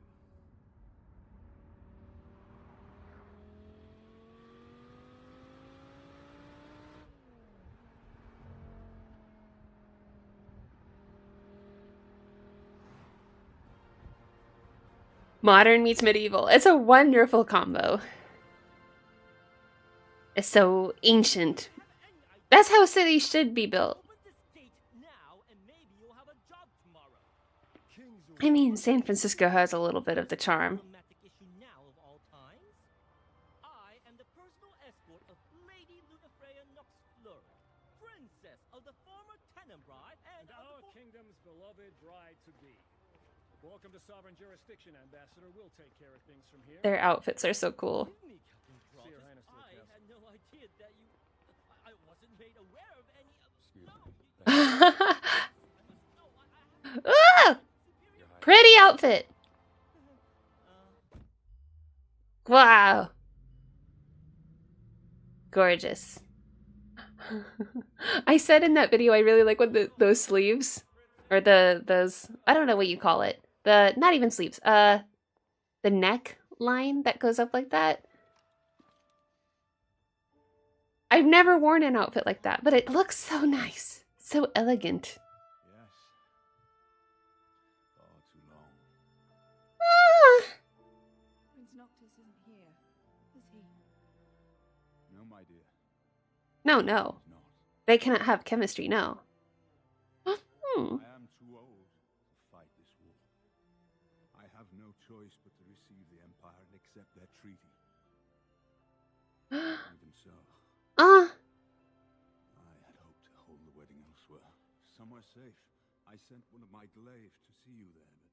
Modern meets medieval. It's a wonderful combo. It's so ancient. That's how cities should be built. I mean, San Francisco has a little bit of the charm. I am the personal escort of Lady Lunafreya Noxfleur, princess of the former Tenebrae and our kingdom's beloved bride-to-be. Welcome to sovereign jurisdiction, Ambassador. We'll take care of things from here. Their outfits are so cool. I had no idea that you... I wasn't made aware of any... Ah! Pretty outfit. Wow. Gorgeous. I said in that video I really like what those sleeves or those I don't know what you call it. The not even sleeves. The neck line that goes up like that. I've never worn an outfit like that, but it looks so nice. So elegant. Yes. Far too long. Ah! Prince Noctis isn't here, is he? No, my dear. No. He's not. They cannot have chemistry, no. I am too old to fight this war. I have no choice but to receive the Empire and accept their treaty. Even so, I had hoped to hold the wedding elsewhere, somewhere safe. I sent one of my glaives to see you there, but...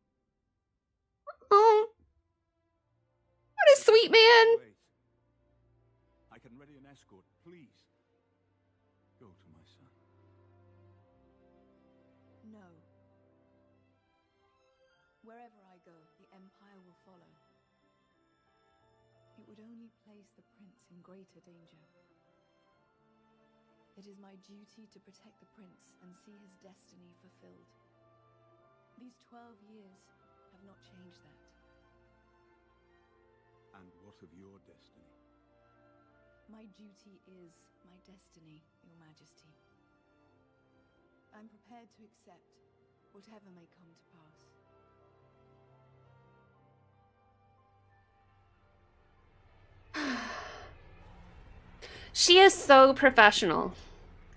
Oh. What a sweet man. Wait. I can ready an escort. Please, go to my son. No. Wherever I go, the Empire will follow. It would only place the prince in greater danger. It is my duty to protect the prince and see his destiny fulfilled. These 12 years have not changed that. And what of your destiny? My duty is my destiny, Your Majesty. I'm prepared to accept whatever may come to pass. She is so professional.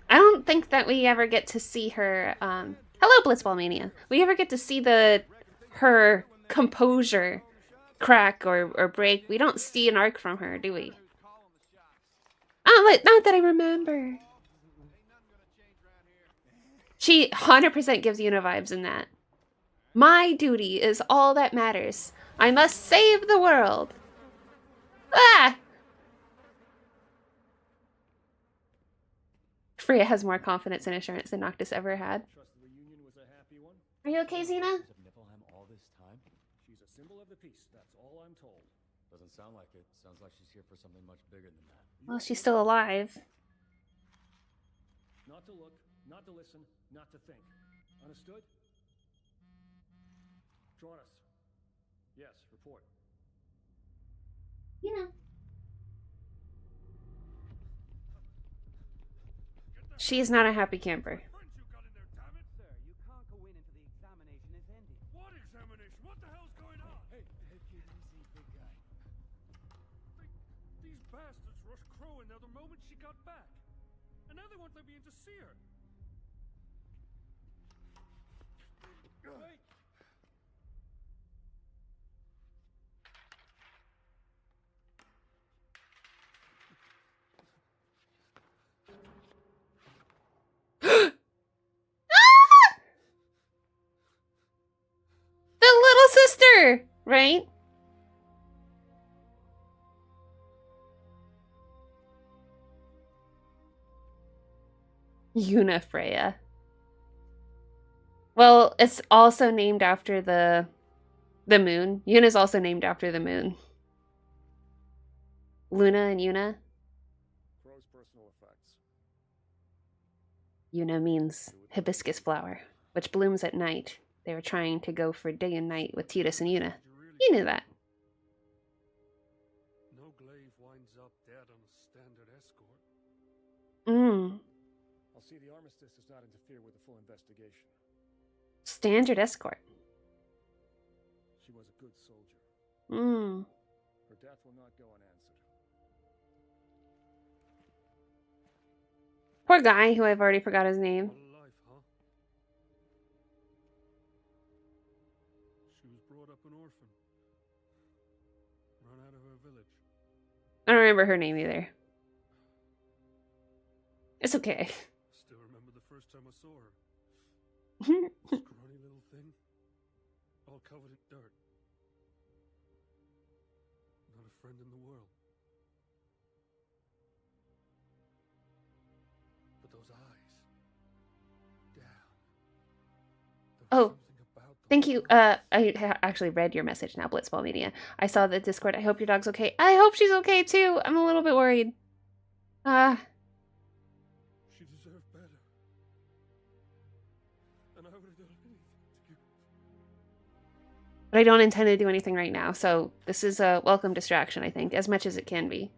I don't think that we ever get to see her, hello Blitzball Mania. We ever get to see her composure crack or break. We don't see an arc from her, do we? Oh, not that I remember. She 100% gives Yuna vibes in that. My duty is all that matters. I must save the world. Ah! Freya has more confidence and assurance than Noctis ever had. Are you okay, Xena? All this time? She's a symbol of the peace, that's all I'm told. Doesn't sound like it. Sounds like she's here for something much bigger than that. Well, she's still alive. Not to look, not to listen, not to think. Understood? Jonas. Yes, report. You know. She is not a happy camper. Sir, you can't go in until the examination is ended. What examination? What the hell's going on? Hey, get easy, big guy. These bastards rushed Crow in there the moment she got back. And now they won't let me in to see her. Wait! The little sister, right? Yuna Freya. Well, it's also named after the moon. Yuna's also named after the moon. Luna and Yuna. Crow's personal effects. Yuna means hibiscus flower, which blooms at night. They were trying to go for day and night with Tidus and Yuna. You knew that. No glaive winds up dead on a standard escort. I'll see the armistice does not interfere with the full investigation. Standard escort. She was a good soldier. Her death will not go unanswered. Poor guy who I've already forgot his name. What a life, huh? She was brought up an orphan. Run out of her village. I don't remember her name either. It's okay. I still remember the first time I saw her. Scrawny little thing, all covered in dirt. Not a friend in the world. But those eyes, damn. Oh, thank you. I actually read your message now, Blitzball Media. I saw the Discord. I hope your dog's okay. I hope she's okay too. I'm a little bit worried. She deserved better. And I would have done anything to give. But I don't intend to do anything right now, so this is a welcome distraction, I think, as much as it can be.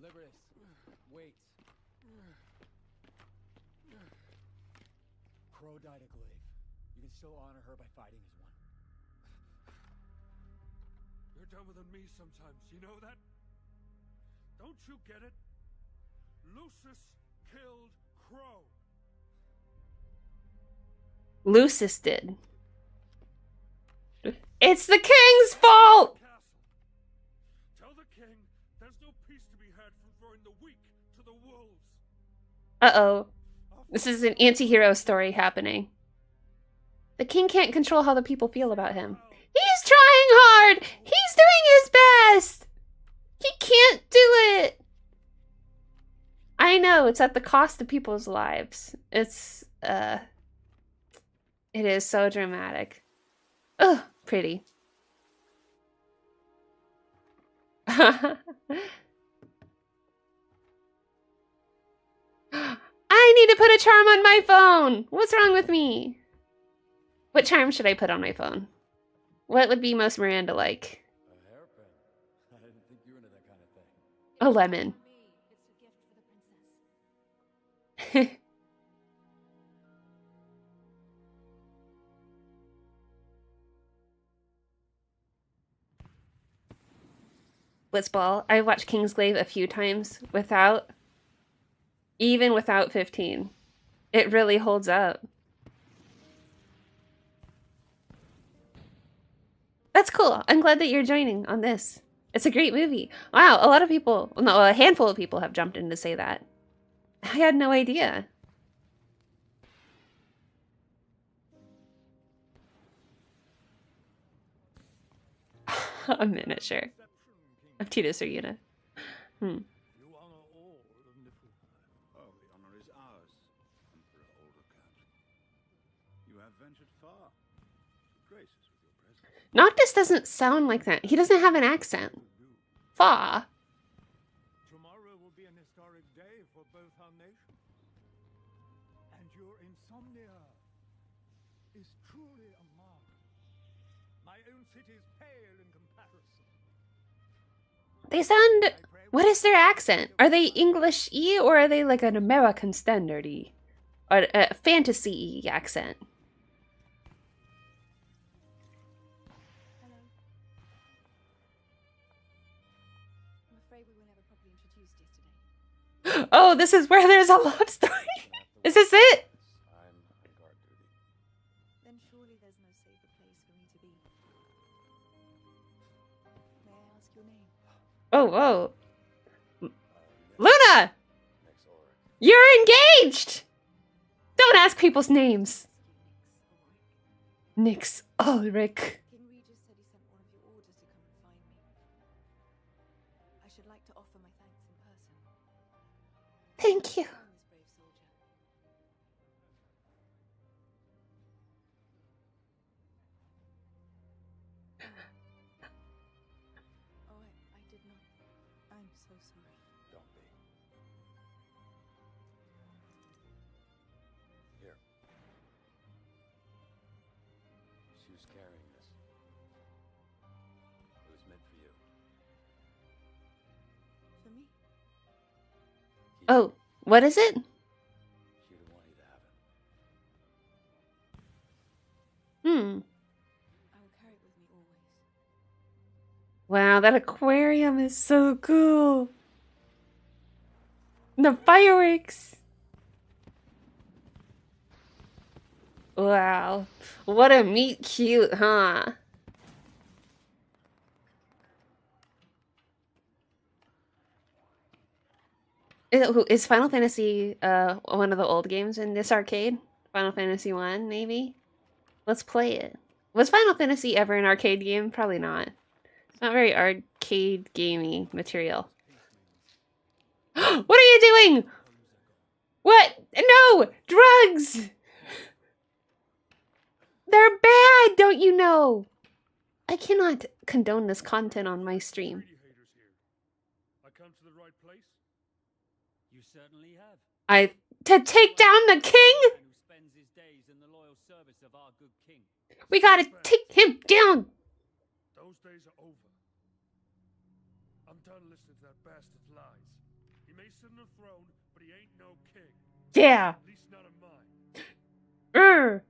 Liberis, wait. Crow died a glaive. You can still honor her by fighting as one. You're dumber than me sometimes, you know that? Don't you get it? Lucius killed Crow. Lucius did. It's the king's fault! Tell the king there's no peace to be had from throwing the weak to the wolves. Uh-oh. This is an anti-hero story happening. The king can't control how the people feel about him. He's trying hard! He's doing his best! He can't do it! I know, it's at the cost of people's lives. It's, it is so dramatic. Ugh, pretty. I need to put a charm on my phone! What's wrong with me? What charm should I put on my phone? What would be most Miranda-like? A hairpin. I didn't think you were into that kind of thing. A lemon. Blitzball. I watched Kingsglaive a few times even without 15. It really holds up. That's cool. I'm glad that you're joining on this. It's a great movie. Wow, a lot of people, no, a handful of people have jumped in to say that. I had no idea. A miniature of Titus or Yuna. You honor all of Niflheim. Oh, the honor is ours, Emperor Oldercat. You have ventured far. Grace is with your presence. Noctis doesn't sound like that. He doesn't have an accent. Fa. Tomorrow will be an historic day for both our nations. And your insomnia is truly a marvel. My own city is pale in comparison. They sound... What is their accent? Are they English-y or are they like an American standard-y? Or a fantasy-y accent? Hello. I'm afraid we were never properly introduced yesterday. Oh, this is where there's a love story. Is this it? I'm on guard duty. Then surely there's no safer place for me to be. May I ask your name? Oh, whoa. Luna! You're engaged! Don't ask people's names. Nix Ulrich. King Regis said he sent one of your orders to come and find me. I should like to offer my thanks in person. Thank you. Find this brave soldier. Oh, I did not. I'm so sorry. Don't be. Here. She was carrying this. It was meant for you. For me? Oh, what is it? She would want you to have it. I will carry it with me always. Wow, that aquarium is so cool. The fireworks. Wow. What a meet cute, huh? Is Final Fantasy one of the old games in this arcade? Final Fantasy 1, maybe? Let's play it. Was Final Fantasy ever an arcade game? Probably not. It's not very arcade gamey material. What are you doing? What? No! Drugs! They're bad, don't you know? I cannot condone this content on my stream. I come to the right place? You certainly have. To take down the king? Man who spends his days in the loyal service of our good king. We gotta take him down! Those days are over. I'm done listening to that bastard's lies. He may sit on the throne, but he ain't no king. Yeah. At least not of mine. Well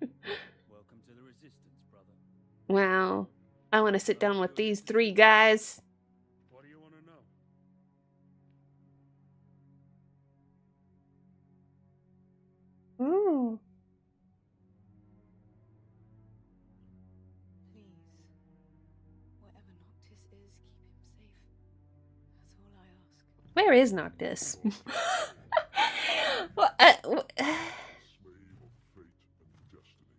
then. Welcome to the resistance, brother. Wow. I want to sit down with these three guys. What do you want to know? Ooh. Please, whatever Noctis is, keep him safe. That's all I ask. Where is Noctis? Well, Slave of fate and destiny.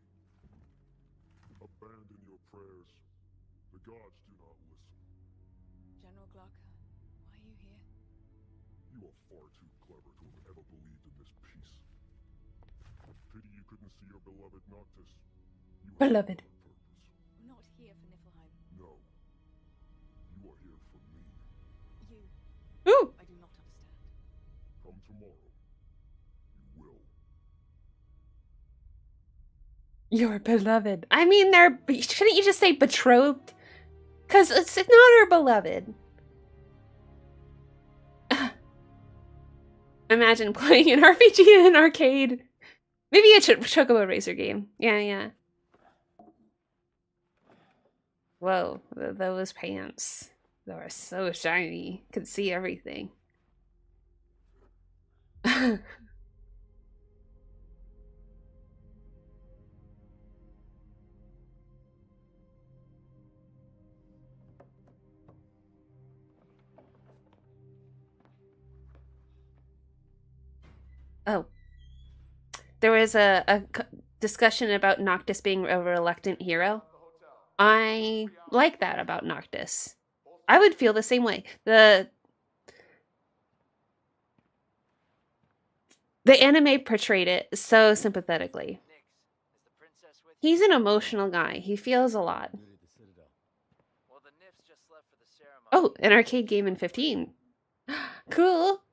Abandon your prayers. The gods do not listen. are far too clever to have ever believed in this peace. Pity you couldn't see your beloved Noctis. You have Beloved. We're not here for Niflheim. No. You are here for me. You. Ooh. I do not understand. Come tomorrow. You will. Your beloved. I mean, shouldn't you just say betrothed? Because it's not her beloved. Imagine playing an RPG in an arcade. Maybe a Chocobo Racer game. Yeah, yeah. Whoa, those pants. They were so shiny. Could see everything. Oh. There was a discussion about Noctis being a reluctant hero. I like that about Noctis. I would feel the same way. The anime portrayed it so sympathetically. He's an emotional guy. He feels a lot. Oh, an arcade game in 15. Cool.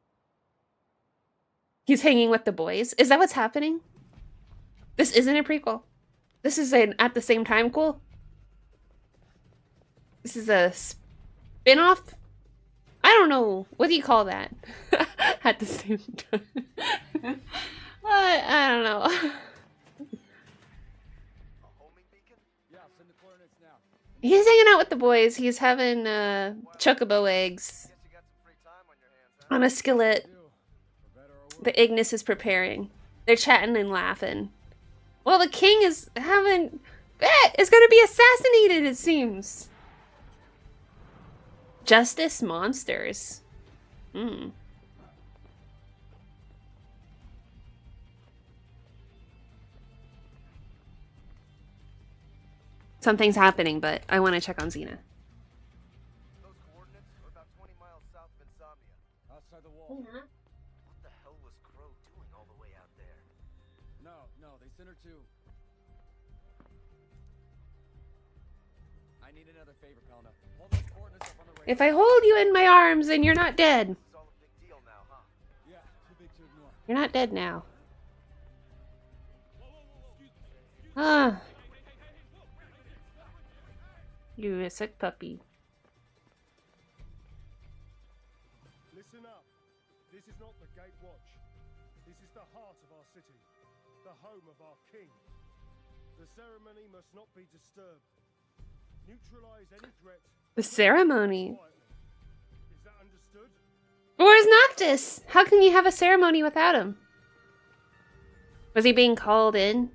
He's hanging with the boys. Is that what's happening? This isn't a prequel. This is an at the same time cool. This is a spin-off? I don't know. What do you call that? At the same time. I don't know. He's hanging out with the boys. He's having chocobo eggs on a skillet. The Ignis is preparing. They're chatting and laughing. Well, the king is having... is going to be assassinated, it seems. Justice monsters. Hmm. Something's happening, but I want to check on Xena. Those coordinates are about 20 miles south of Insomnia. Outside the wall. What the hell was Crow doing all the way out there? No, they sent her to... I need another favor, Pelna. Hold those coordinates up on the radar. If I hold you in my arms and you're not dead. It's all a big deal now, huh? Yeah, too big to ignore. You're not dead now. Ah. You're a sick puppy. Listen up. This is not the Gate Watch. This is the heart of our city, the home of our king. The ceremony must not be disturbed. Neutralize any threat. The ceremony. Is that understood? Where's Noctis? How can you have a ceremony without him? Was he being called in?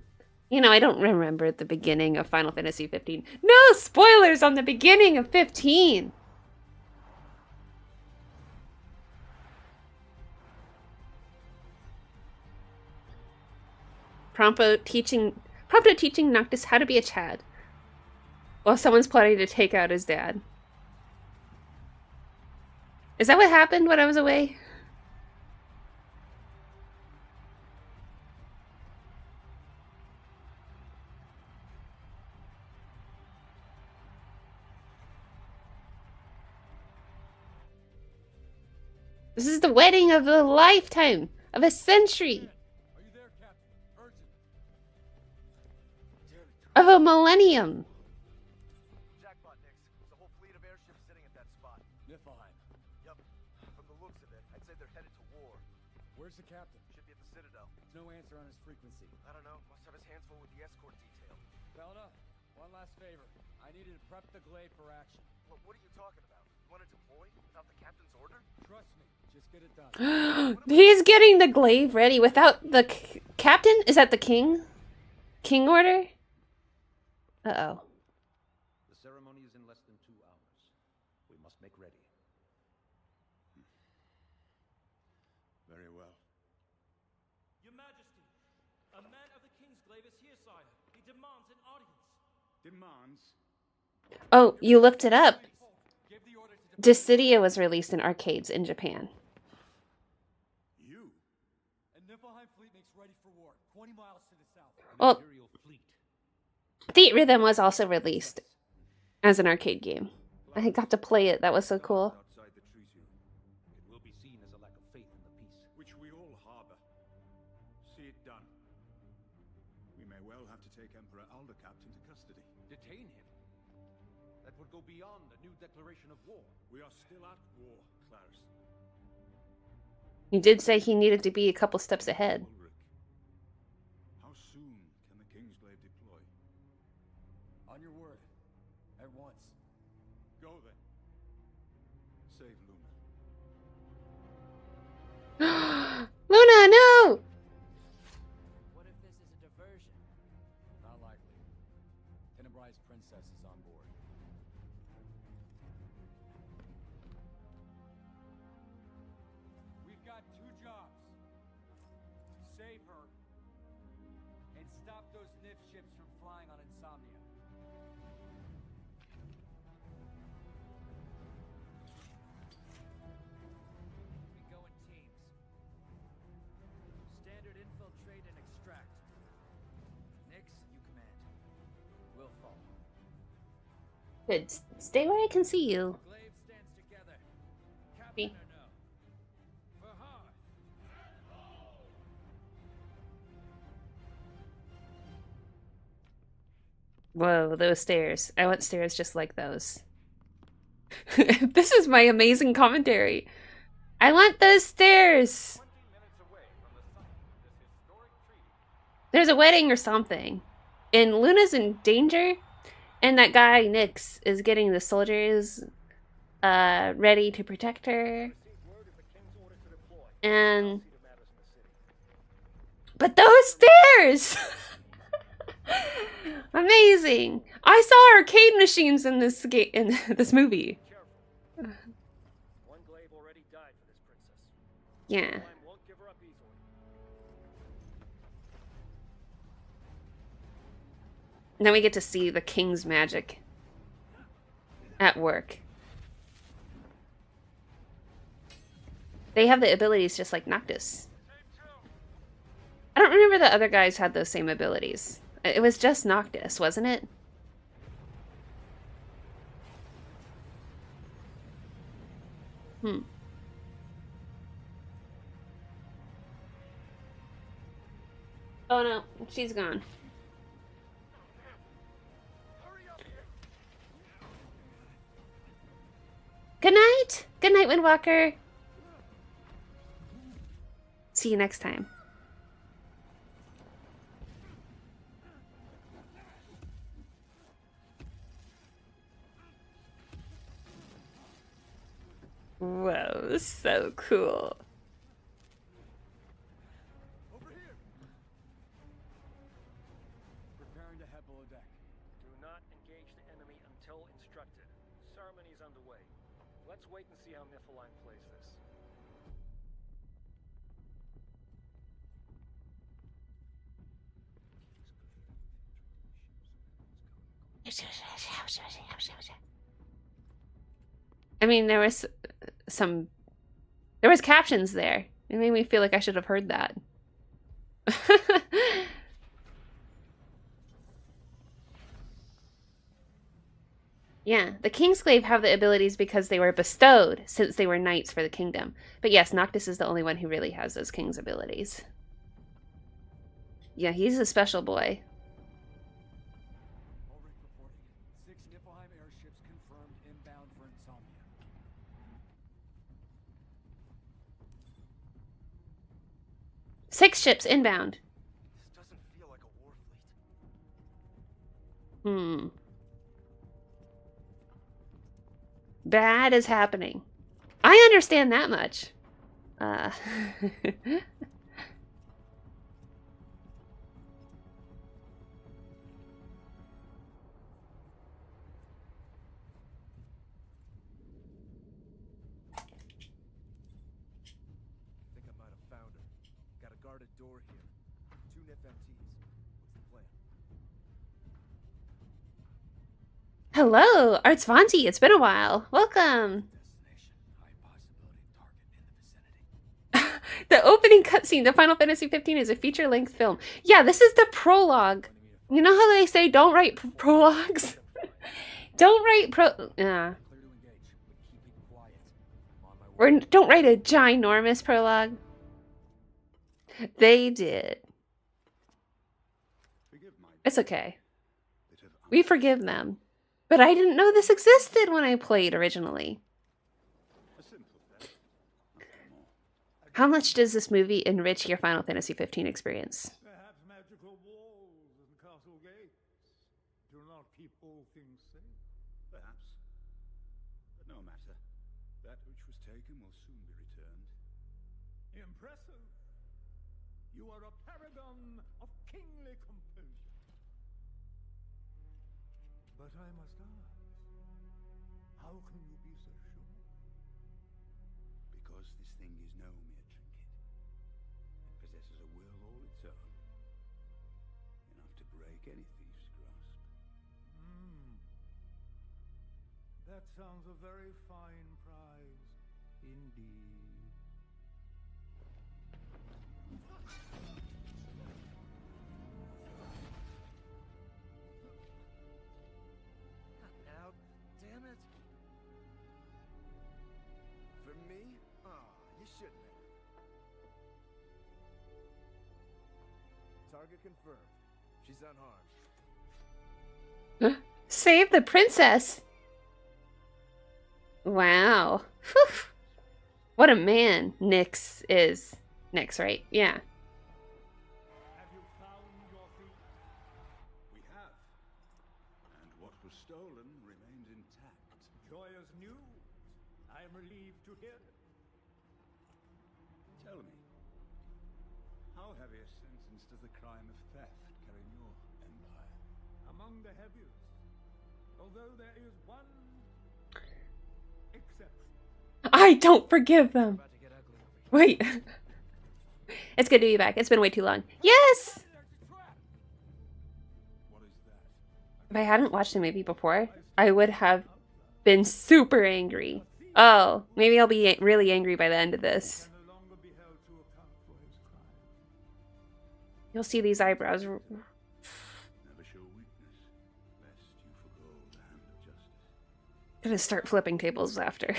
You know, I don't remember the beginning of Final Fantasy 15. No spoilers on the beginning of 15! Prompto teaching Noctis how to be a Chad. While someone's plotting to take out his dad. Is that what happened when I was away? This is the wedding of a lifetime, of a century, Are you there, Captain? Urgent. of a millennium. Jackpot, Nix. There's a whole fleet of airships sitting at that spot. Niflheim. Yup. From the looks of it, I'd say they're headed to war. Where's the captain? Should be at the Citadel. No answer on his frequency. I don't know. Must have his hands full with the escort detail. Pelna, one last favor. I needed to prep the glaive for action. What are you talking about? You want to deploy without the captain's order? Trust me, just get it done. He's getting the glaive ready without the captain? Is that the king? King order? Uh-oh. The ceremony is in less than 2 hours. We must make ready. Very well. Your Majesty, a man of the Kingsglaive is here, sire. He demands an audience. Demands? Oh, you looked it up. Dissidia was released in arcades in Japan. Well, Theat Rhythm was also released as an arcade game. I got to play it. That was so cool. Outside the treaty, it will be seen as a lack of faith in the peace, which we all harbor. See it done. We may well have to take Emperor Aldercapt into custody. Detain him. That would go beyond a new declaration of war. We are still at war, Clarus. He did say he needed to be a couple steps ahead. How soon can the Kingsglaive deploy? On your word. At once. Go then. Save Luna. Luna, no! What if this is a diversion? Not likely. Tenebrai's princess is on board. We've got two jobs. Save her. And stop those Nif ships from flying on Insomnia. We go in teams. Standard infiltrate and extract. Nix, you command. We'll follow. Good. Stay where I can see you. Glaive stands together. Me. Captain or no? For hard. Whoa, those stairs. I want stairs just like those. This is my amazing commentary. I want those stairs. There's a wedding or something. And Luna's in danger. And that guy, Nyx, is getting the soldiers ready to protect her. And... But those stairs! Amazing! I saw arcade machines in this in this movie. One glaive already died for this princess. Yeah. Time won't give her up easily. Now we get to see the king's magic at work. They have the abilities just like Noctis. I don't remember the other guys had those same abilities. It was just Noctis, wasn't it? Hmm. Oh no, she's gone. Good night! Good night, Windwalker! See you next time. Whoa, so cool. Preparing to head below deck. Do not engage the enemy until instructed. Ceremony's underway. Let's wait and see how Niflheim plays this. I mean, there was there was captions there. It made me feel like I should have heard that. Yeah, the Kingsglaive have the abilities because they were bestowed since they were knights for the kingdom. But yes, Noctis is the only one who really has those king's abilities. Yeah, he's a special boy. Ulrich reporting. 6 Niflheim airships confirmed inbound for Insomnia. 6 ships inbound. This doesn't feel like a war fleet. Hmm. Bad is happening. I understand that much. I think I might have found her. Got a guarded door here. 2 Nif MTs. What's the plan? Hello, Artsvanti. It's been a while. Welcome. The opening cutscene to Final Fantasy 15 is a feature-length film. Yeah, this is the prologue. You know how they say don't write prologues? Don't write or don't write a ginormous prologue. They did. It's okay. We forgive them. But I didn't know this existed when I played originally. How much does this movie enrich your Final Fantasy 15 experience? Perhaps magical walls and castle gates do not keep all things safe. Perhaps. But no matter. That which was taken will soon be returned. Impressive. You are a paragon of kingly composure. But I must ask, how can you be so sure? Because this thing is no mere trinket. It possesses a will all its own. Enough to break any thief's grasp. That sounds a very fine prize indeed. Now, damn it. For me? Aw, you shouldn't have. Target confirmed. She's unharmed. Save the princess! Wow. Whew. What a man Nyx is. Nyx, right? Yeah. Have you found your feet? We have. And what was stolen remains intact. Joyous news. I am relieved to hear it. Tell me, how heavy a sentence does the crime of theft carry in your empire? Among the heaviest. Although there is one exception. I don't forgive them. Wait. It's good to be back. It's been way too long. Yes! If I hadn't watched the movie before, I would have been super angry. Oh, maybe I'll be really angry by the end of this. You'll see these eyebrows. Never show weakness, lest you forgo the hand of justice. Gonna start flipping tables after. The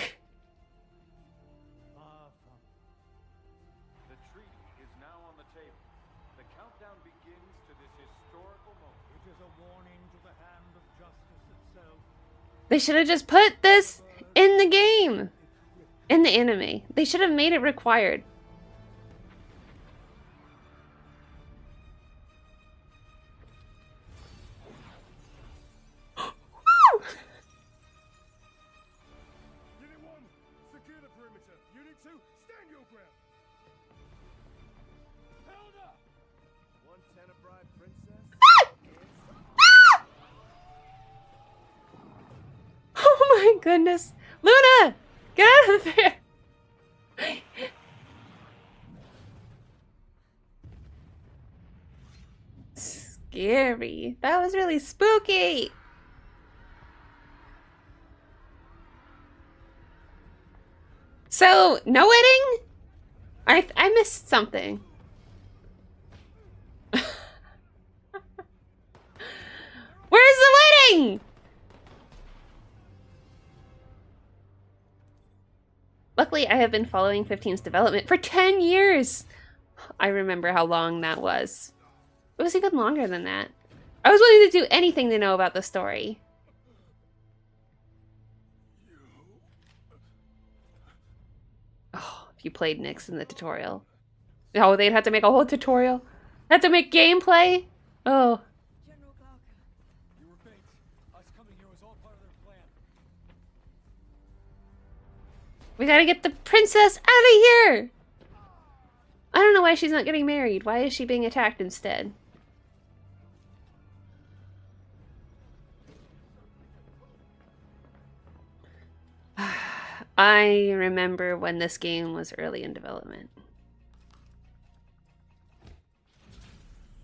treaty is now on the table. The countdown begins to this historical moment. It is a warning to the hand of justice itself. They should have just put this in the game. In the anime. They should have made it required. Unit 1, secure the perimeter. Unit 2, stand your ground. Held up! One Tenebride princess? Oh my goodness. Luna! Get out of there! Scary. That was really spooky. So, no wedding? I missed something. Where's the wedding? Luckily, I have been following 15's development for 10 years. I remember how long that was. It was even longer than that. I was willing to do anything to know about the story. Oh, if you played Nyx in the tutorial. Oh, they'd have to make a whole tutorial. Had to make gameplay. Oh. General Glauca. You were bait. Us coming here was all part of their plan. We gotta get the princess out of here! I don't know why she's not getting married. Why is she being attacked instead? I remember when this game was early in development.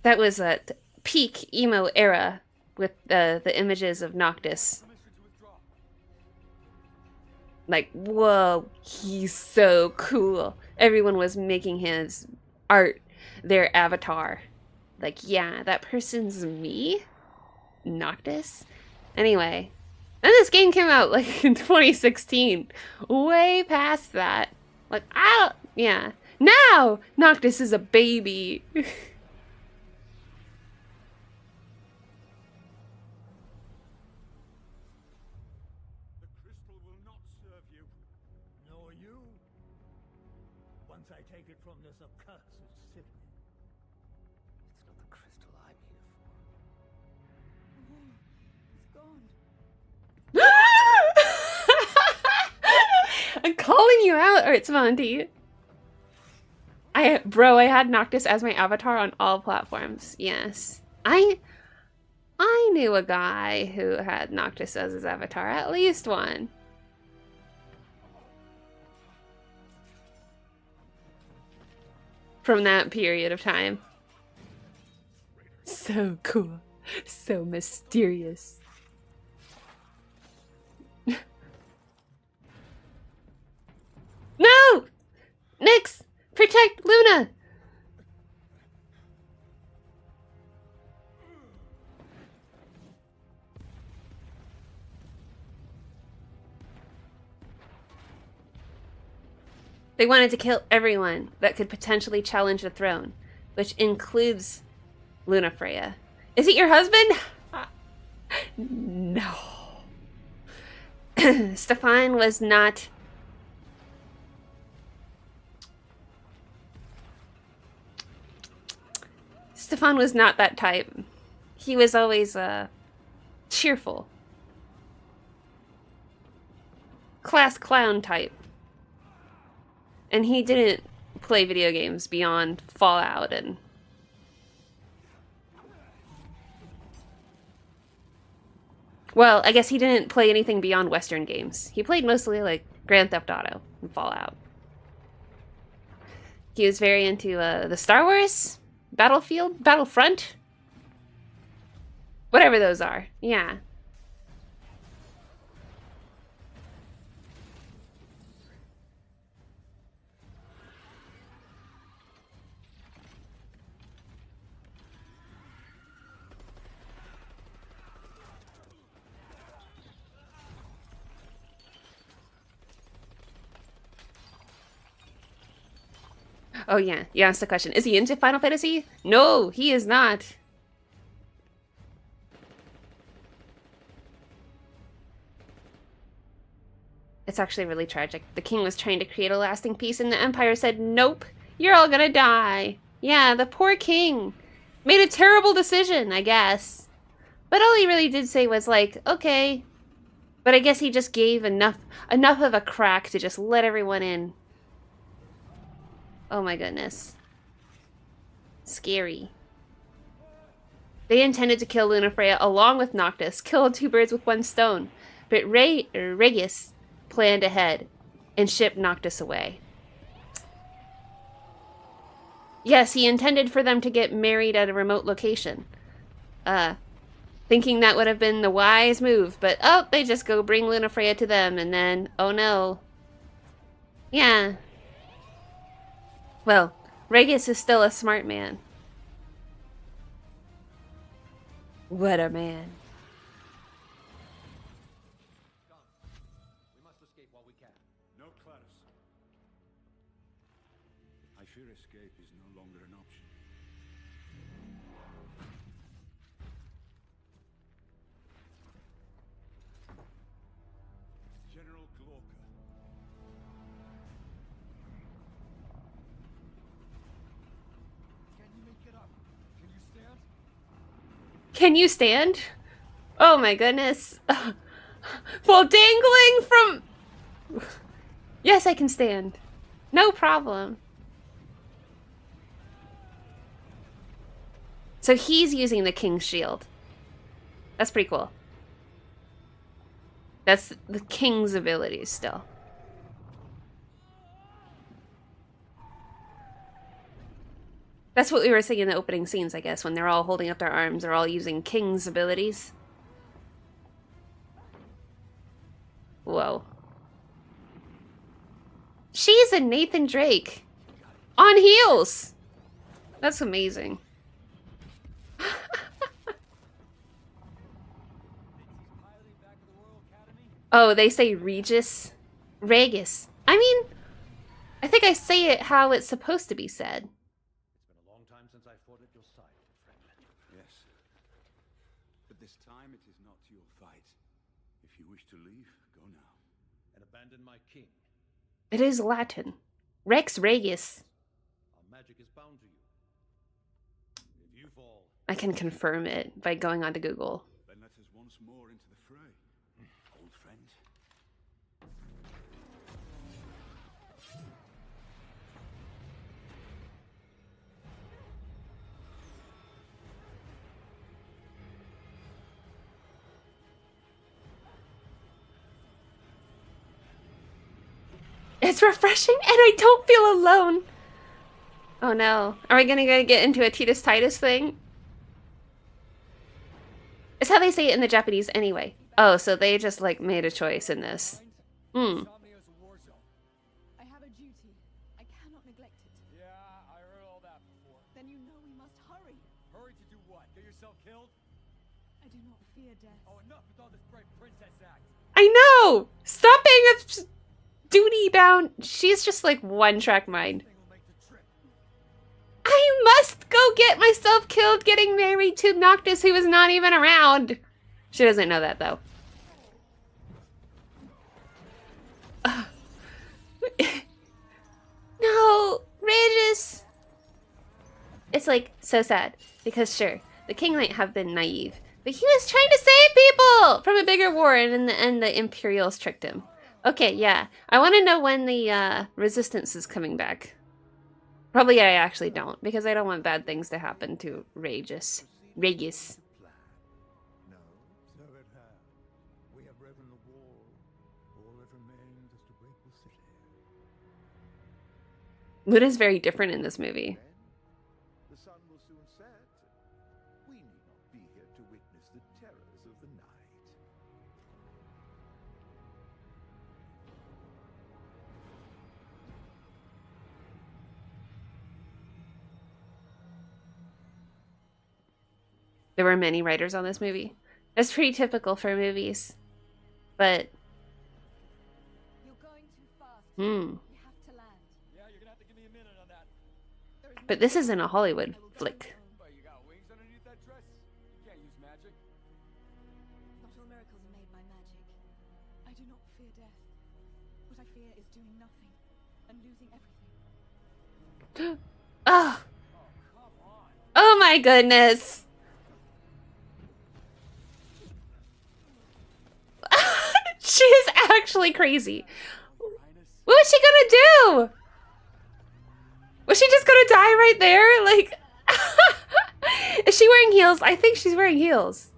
That was a peak emo era with the images of Noctis. Like, whoa, he's so cool. Everyone was making his art their avatar. Like, yeah, that person's me? Noctis? Anyway, and this game came out like in 2016. Way past that. Like, yeah. Now, Noctis is a baby. Nor you. Once I take it from this accursed city. It's not the crystal I'm here It's gone. I'm calling you out, Artsmonty. Bro, I had Noctis as my avatar on all platforms. Yes. I knew a guy who had Noctis as his avatar, at least one. From that period of time. So cool. So mysterious. No! Nyx! Protect Luna! They wanted to kill everyone that could potentially challenge the throne, which includes Lunafreya. Is he your husband? No. Stefan was not... Stefan was not that type. He was always, cheerful. Class clown type. And he didn't play video games beyond Fallout and... Well, I guess he didn't play anything beyond Western games. He played mostly, like, Grand Theft Auto and Fallout. He was very into, the Star Wars, Battlefield, Battlefront. Whatever those are. Yeah. Oh yeah, you asked the question. Is he into Final Fantasy? No, he is not. It's actually really tragic. The king was trying to create a lasting peace and the Empire said, nope, you're all gonna die. Yeah, the poor king made a terrible decision, I guess. But all he really did say was like, okay. But I guess he just gave enough of a crack to just let everyone in. Oh my goodness. Scary. They intended to kill Lunafreya along with Noctis, kill two birds with one stone. But Regius planned ahead and shipped Noctis away. Yes, he intended for them to get married at a remote location. Thinking that would have been the wise move, but oh, they just go bring Lunafreya to them and then, oh no. Yeah. Well, Regius is still a smart man. What a man. We must escape while we can. No, Clarus. I fear escape is no longer an option. General Glauca. Can you make it up? Can you stand? Can you stand? Oh my goodness. While dangling from... Yes, I can stand. No problem. So he's using the king's shield. That's pretty cool. That's the king's abilities still. That's what we were seeing in the opening scenes, I guess, when they're all holding up their arms. They're all using king's abilities. Whoa. to Nathan Drake on heels. That's amazing. Oh, they say Regis? Regis. I mean, I think I say it how it's supposed to be said. It's been a long time since I fought at your side, friend. Yes. But this time it is not your fight. If you wish to leave, go now. And abandon my king. It is Latin. Rex Regis. Our magic is bound to you. If you fall, I can confirm it by going onto Google. Then let us once more into the fray, old friend. It's refreshing and I don't feel alone. Oh no. Are we gonna get into a Titus Titus thing? It's how they say it in the Japanese anyway. Oh, so they just like made a choice in this. Hmm. I have a duty. I cannot neglect it. Yeah, I heard all that before. Then you know we must hurry. Hurry to do what? Get yourself killed? I do not fear death. Oh, enough with all this brave princess act. I know! Stop being a duty bound. She's just like one track mind. I must go get myself killed getting married to Noctis who was not even around. She doesn't know that though. No, Regis. It's like so sad because sure, the king might have been naive, but he was trying to save people from a bigger war, and in the end the Imperials tricked him. Okay, yeah. I want to know when the resistance is coming back. Probably I actually don't, because I don't want bad things to happen to Regis. Regis. No, so it has. We have broken the wall. All that remains is to break the city. Luda's very different in this movie. The sun will soon set. We need not be here to witness the terrors of the night. There were many writers on this movie. That's pretty typical for movies. But You're going too fast. hmm. We have to land. Yeah, you're gonna have to give me a minute on that. But this isn't a Hollywood flick. But you got wings underneath that dress? You can't use magic. Not all miracles are made by magic. I do not fear death. What I fear is doing nothing and losing everything. Oh. Oh my goodness. She is actually crazy. What was she gonna do? Was she just gonna die right there? Like, is she wearing heels? I think she's wearing heels.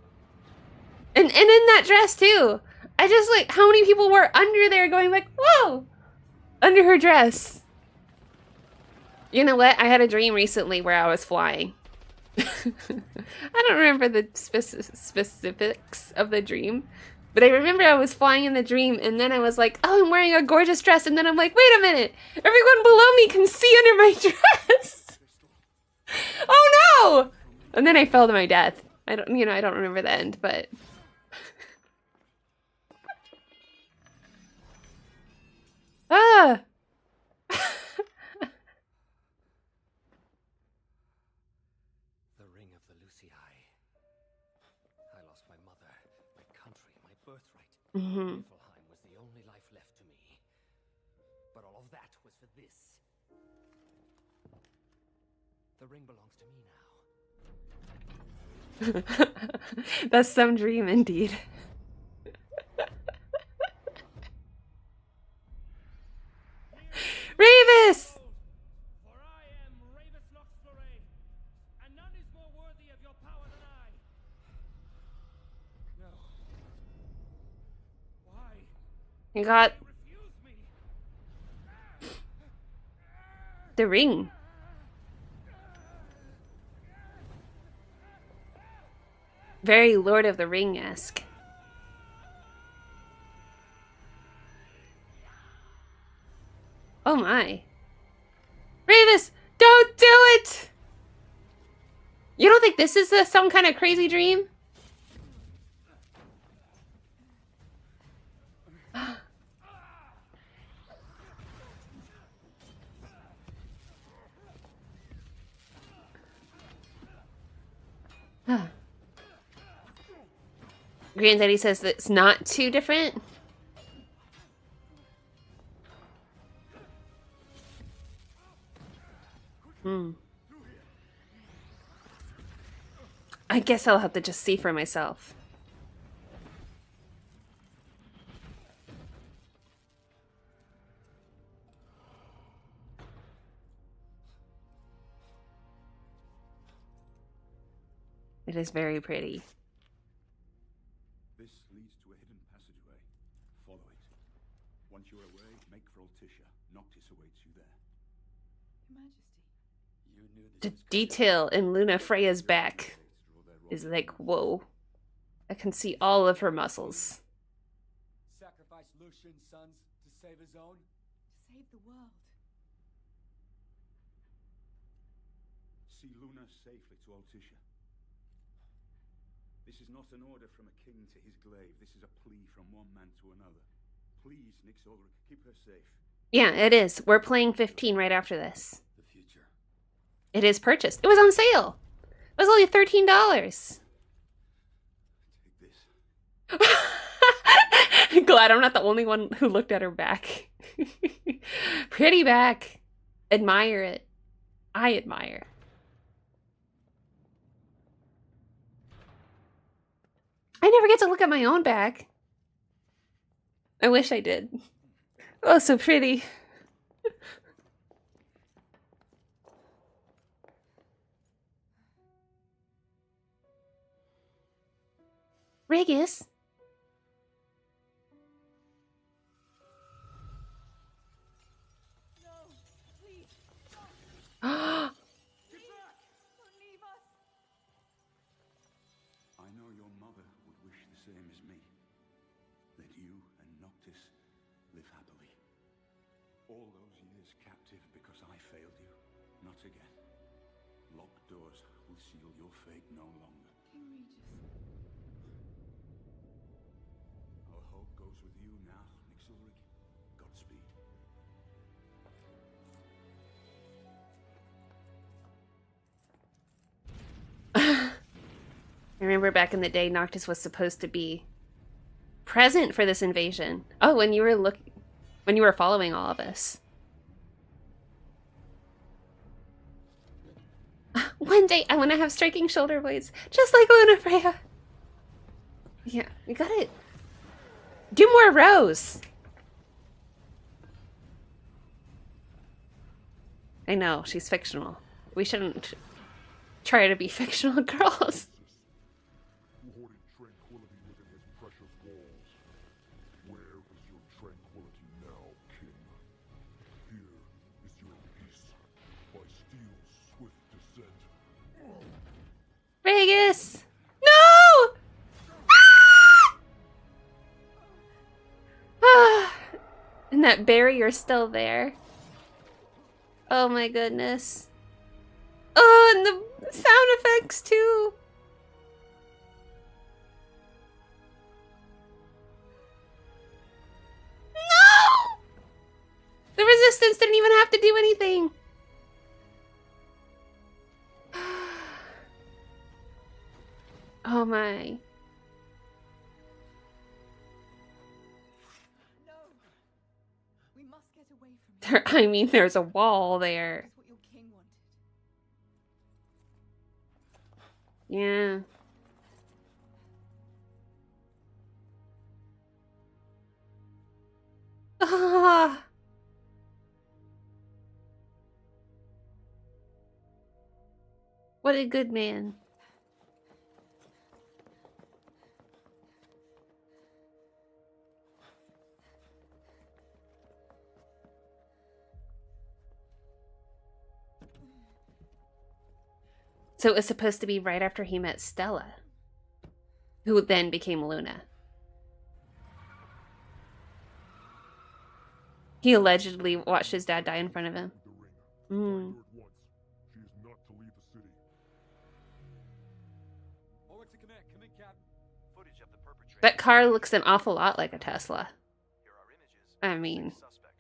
And in that dress too. I just like, how many people were under there going like, whoa, under her dress. You know what? I had a dream recently where I was flying. I don't remember the specifics of the dream. But I remember I was flying in the dream, and then I was like, oh, I'm wearing a gorgeous dress, and then I'm like, wait a minute, everyone below me can see under my dress. Oh no! And then I fell to my death. I don't remember the end, but ah. The ring of the Lucii. I lost my mother, my country, my birthright. Mm-hmm. Niflheim was the only life left to me. But all of that was for this. The ring belongs to me now. That's some dream indeed. Revis! For I am Ravis Loxflore, and none is more worthy of your power than I. No. Why? You got Refuse me. the ring. Very Lord of the Ring-esque. Oh my. Ravis, don't do it! You don't think this is some kind of crazy dream? Granddaddy says that it's not too different. I guess I'll have to just see for myself. It is very pretty. This leads to a hidden passageway. Follow it. Once you're away, make for Altissia. Noctis awaits you there. Your Majesty. You knew The detail in Luna Freya's back is like, whoa. I can see all of her muscles. Sacrifice Lucian's sons to save his own? To save the world. See Luna safely to Altissia. This is not an order from a king to his glaive. This is a plea from one man to another. Please, Nyx Ulrich, keep her safe. Yeah, it is. We're playing 15 right after this. The future. It is purchased. It was on sale. It was only $13. Take this. Glad I'm not the only one who looked at her back. Pretty back. Admire it. I admire. I never get to look at my own back. I wish I did. Oh, so pretty. Regis. No, please, stop. Ah. Don't leave us. I know your mother would wish the same as me. That you and Noctis live happily. All those years captive because I failed you. Not again. Locked doors will seal your fate no longer. King Regis. Our hope goes with you now, Nyx Ulrich. Godspeed. I remember back in the day, Noctis was supposed to be present for this invasion. Oh, when you were following all of us. One day I want to have striking shoulder blades, just like Luna Freya. Yeah, we gotta do more rows. I know, she's fictional. We shouldn't try to be fictional girls. Who hoarded tranquility within his precious walls. Where is your tranquility now, King? Here is your peace, by steel's swift descent. Regis! No! Ah! And that barrier's still there. Oh my goodness. Oh, and the sound effects too. No! The resistance didn't even have to do anything. Oh my. No. We must get away from here. I mean, there's a wall there. That's what your king wanted. Yeah. Ah. What a good man. So it was supposed to be right after he met Stella, who then became Luna. He allegedly watched his dad die in front of him. Mm. She is not to leave the city. Over to command. Come in, Captain. Footage of the perpetrator. That car looks an awful lot like a Tesla. I mean,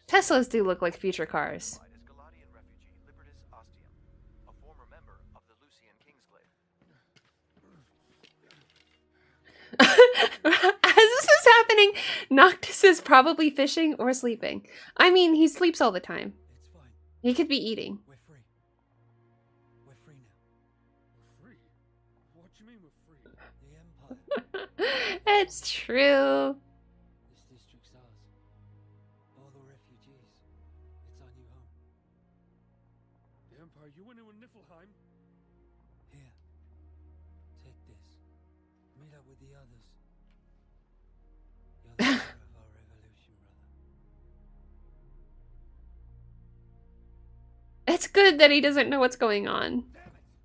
Teslas do look like future cars. A former member of the Lucian Kingsglaive. As this is happening, Noctis is probably fishing or sleeping. I mean, he sleeps all the time. It's fine. He could be eating. We're free. We're free now. We're free? What do you mean we're free? The Empire. It's true. This district's ours. All the refugees. It's our new home. The Empire, you went in with Niflheim? Here. Take this. Meet up with the others. You're the hero of our revolution, brother. It's good that he doesn't know what's going on.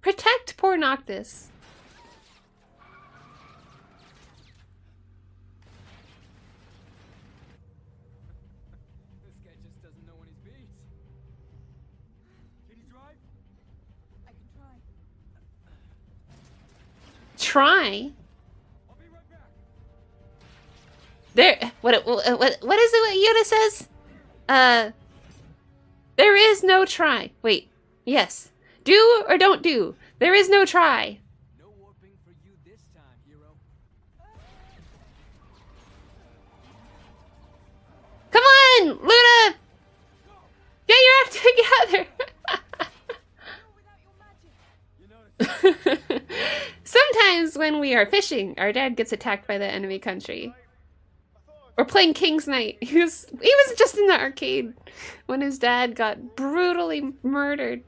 Protect poor Noctis. This guy just doesn't know when he's beat. Can you drive? I can try. Try. I'll be right back. There. What is it? What Yoda says? There is no try. Wait. Yes. Do or don't do. There is no try. No warping for you this time, hero. Come on, Luna! Get your act together. Sometimes when we are fishing, our dad gets attacked by the enemy country. Or playing King's Knight. He was just in the arcade when his dad got brutally murdered.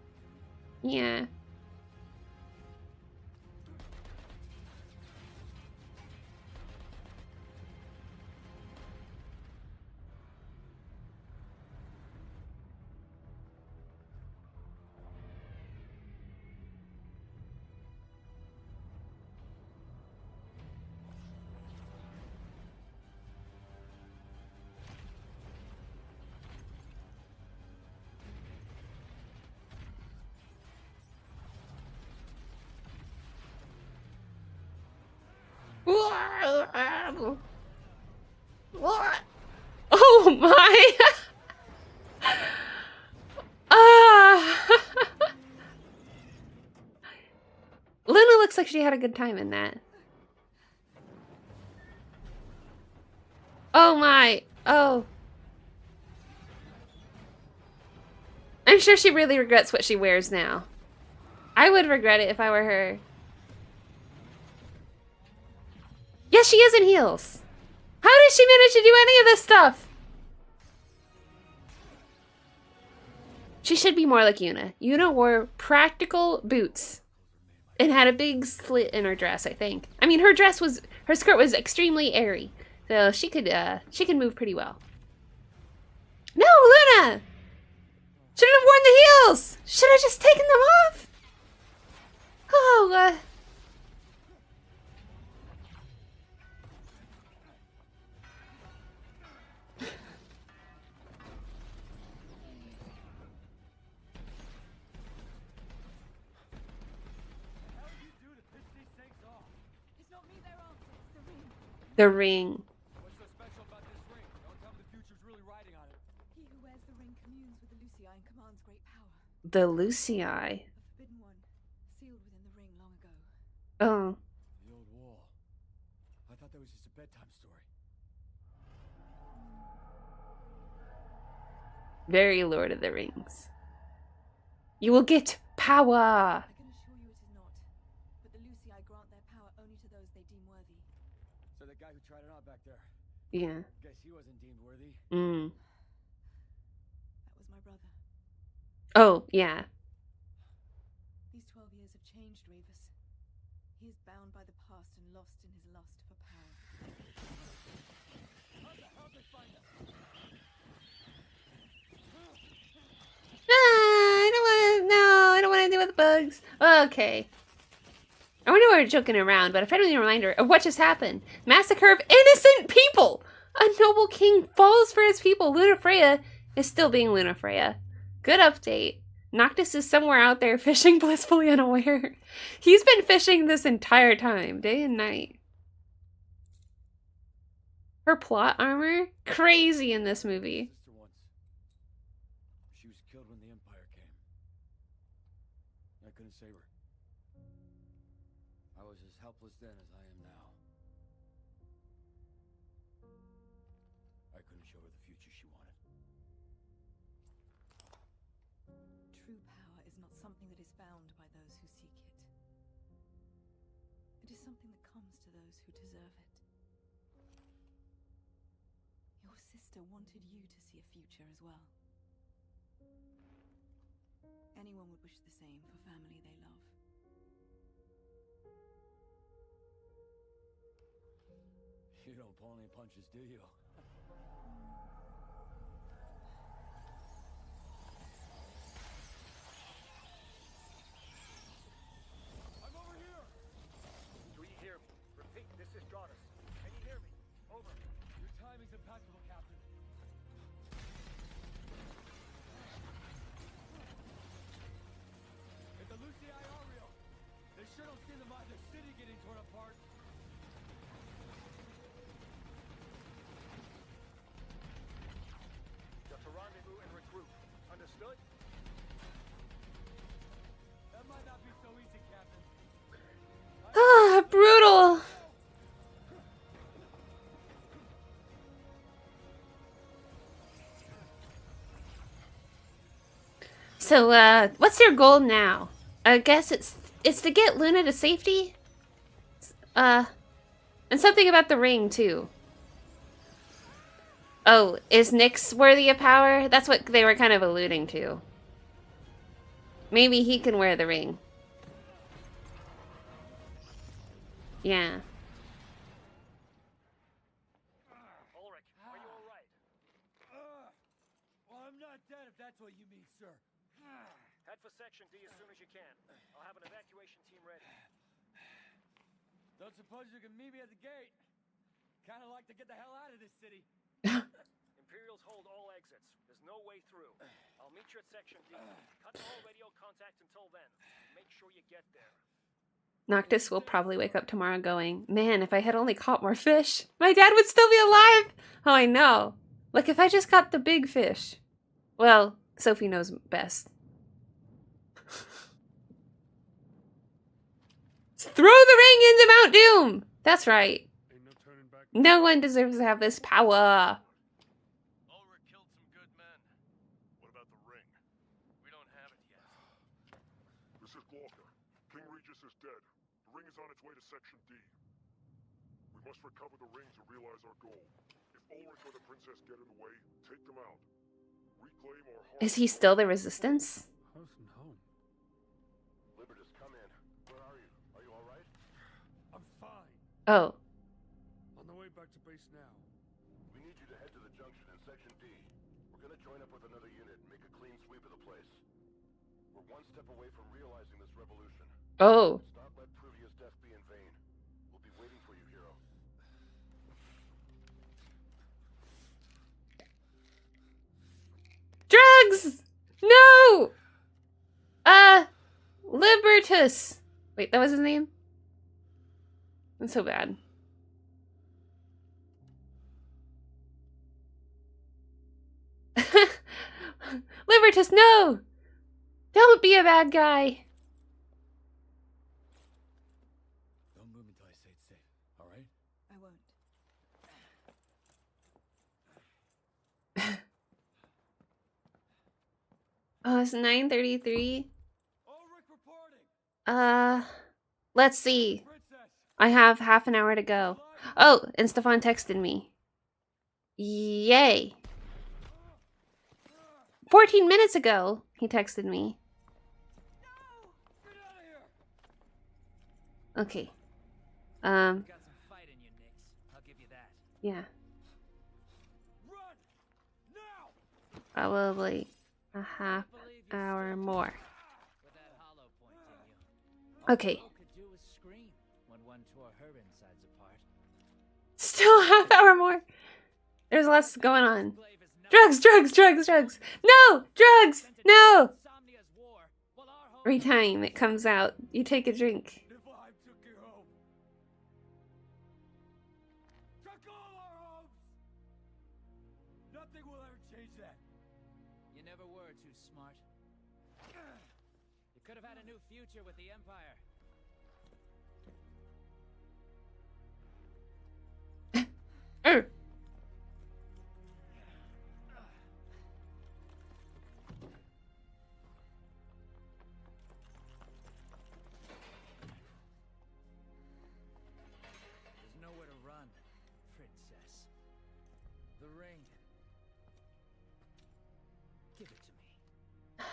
Yeah. Oh my! Luna looks like she had a good time in that. Oh my! Oh. I'm sure she really regrets what she wears now. I would regret it if I were her. Yes, she is in heels. How did she manage to do any of this stuff? She should be more like Yuna. Yuna wore practical boots and had a big slit in her dress, I think. I mean, her skirt was extremely airy, so she could move pretty well. No, Luna! Shouldn't have worn the heels! Should have just taken them off! Oh, the ring. What's so special about this ring? Don't tell me the future's really riding on it. He who wears the ring communes with the Lucii and commands great power. The Lucii. A forbidden one, sealed within the ring long ago. Oh. The old wall. I thought that was just a bedtime story. Very Lord of the Rings. You will get power. I can assure you it is not. But the Lucii grant their power only to those they deem worthy. So the guy who tried it out back there. Yeah. Guess he wasn't deemed worthy. Mm. That was my brother. Oh, yeah. These 12 years have changed Revis. He is bound by the past and lost in his lust for power. How'd they find us? I don't want to deal with bugs. Okay. I wonder why we're joking around, but a friendly reminder of what just happened. Massacre of innocent people! A noble king falls for his people. Lunafreya is still being Lunafreya. Good update. Noctis is somewhere out there fishing blissfully unaware. He's been fishing this entire time, day and night. Her plot armor? Crazy in this movie. She was killed when the Empire came. I couldn't save her. I was as helpless then as I am now. I couldn't show her the future she wanted. True power is not something that is found by those who seek it. It is something that comes to those who deserve it. Your sister wanted you to see a future as well. Anyone would wish the same for family they love. You don't pull any punches, do you? I'm over here! Do you hear me? Repeat, this is Dratus. Can you hear me? Over. Your timing's impeccable, Captain. If the Lucii are real, they sure don't seem to mind their city getting torn apart. You're to rendezvous and regroup. Understood? That might not be so easy, Captain. Ah, brutal. So, what's your goal now? I guess it's to get Luna to safety? And something about the ring, too. Oh, is Nyx worthy of power? That's what they were kind of alluding to. Maybe he can wear the ring. Yeah. Ulrich, are you alright? Well, I'm not dead if that's what you mean, sir. Head for Section D as soon as you can. I'll have an evacuation team ready. Don't suppose you can meet me at the gate? Kinda like to get the hell out of this city. Imperials hold all exits. There's no way through. I'll meet you at Section D. Cut all radio contact until then. Make sure you get there. Noctis will probably wake up tomorrow going, man, if I had only caught more fish, my dad would still be alive! Oh, I know. Like, if I just caught the big fish. Well, Sophie knows best. Throw the ring into Mount Doom! That's right. No one deserves to have this power. Ulrich killed some good men. What about the ring? We don't have it yet. This is Glauca. King Regis is dead. The ring is on its way to Section D. We must recover the ring to realize our goal. If Ulrich or the princess get in the way, take them out. Reclaim our heart. Is he still the Resistance? House and home. Libertas, come in. Where are you? Are you alright? I'm fine. Oh. On the way back to base now. We need you to head to the junction in Section D. We're gonna join up with another unit and make a clean sweep of the place. We're one step away from realizing this revolution. Oh. Let's not let Pruvia's death be in vain. We'll be waiting for you, hero. Drugs! No! Libertus! Wait, that was his name? That's so bad. Libertus, no! Don't be a bad guy! Don't move until I say it's safe, alright? I won't. Oh, it's 9:33. Ulrich reporting. Let's see. Princess. I have half an hour to go. Oh, and Stefan texted me. Yay. 14 minutes ago, he texted me. Okay. You got some fight in you, Nyx. I'll give you that. Yeah. Run! Now! Probably a half hour more. With that hollow point in you. Okay. All could do was scream when one tore her insides apart. Still a half hour more. There's lots going on. Drugs, drugs, drugs, drugs. No! Drugs! No! Every time it comes out, you take a drink. Niflheim took your home. Took all our homes. Nothing will ever change that. You never were too smart. You could have had a new future with the Empire. There's nowhere to run, princess. The ring. Give it to me.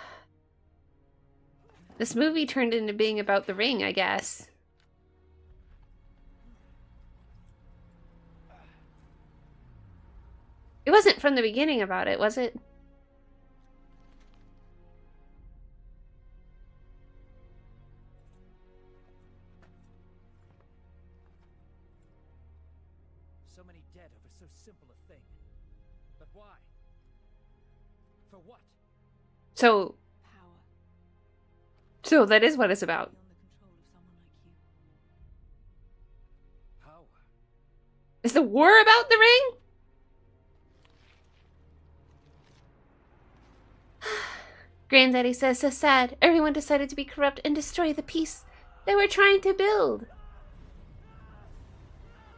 This movie turned into being about the ring, I guess. It wasn't from the beginning about it, was it? So many dead over so simple a thing. But why? For what? So that is what it's about. Power. Is the war about the ring? Granddaddy says, so sad. Everyone decided to be corrupt and destroy the peace they were trying to build.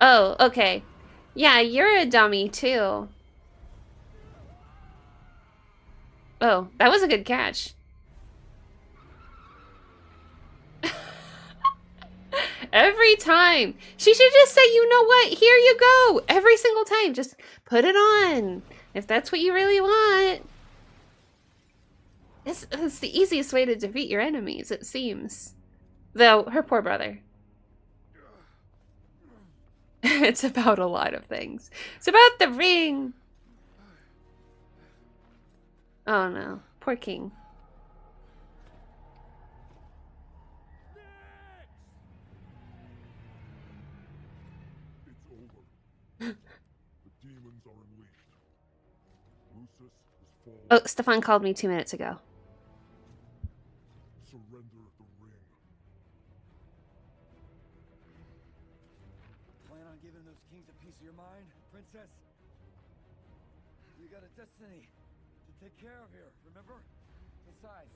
Oh, okay. Yeah, you're a dummy too. Oh, that was a good catch. Every time. She should just say, you know what? Here you go. Every single time. Just put it on. If that's what you really want. It's the easiest way to defeat your enemies, it seems. Though, her poor brother. It's about a lot of things. It's about the ring. Oh no. Poor king. It's over. The demons are unleashed. Lucis is fallen. Oh, Stefan called me 2 minutes ago. Surrender the ring. Plan on giving those kings a piece of your mind, princess? You got a destiny to take care of here, remember? Besides,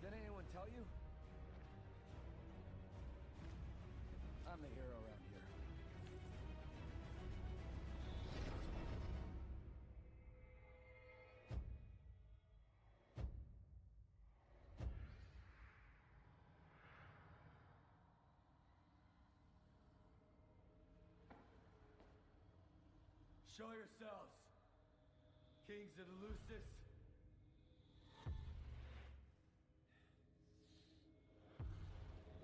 did anyone tell you? I'm the hero around here. Show yourselves, kings of the Lucis.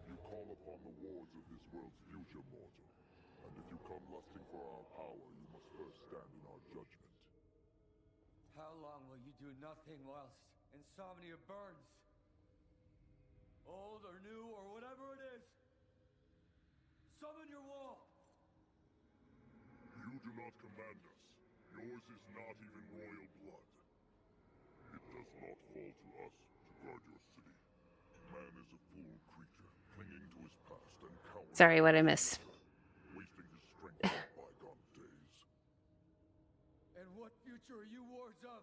You call upon the wards of this world's future, mortal. And if you come lusting for our power, you must first stand in our judgment. How long will you do nothing whilst insomnia burns? Old or new or whatever it is, summon your wall. You do not command us. Yours is not even royal blood. It does not fall to us to guard your city. Man is a fool creature, clinging to his past and cowering. Sorry, what I miss. Wasting his strength on bygone days. And what future are you wards of?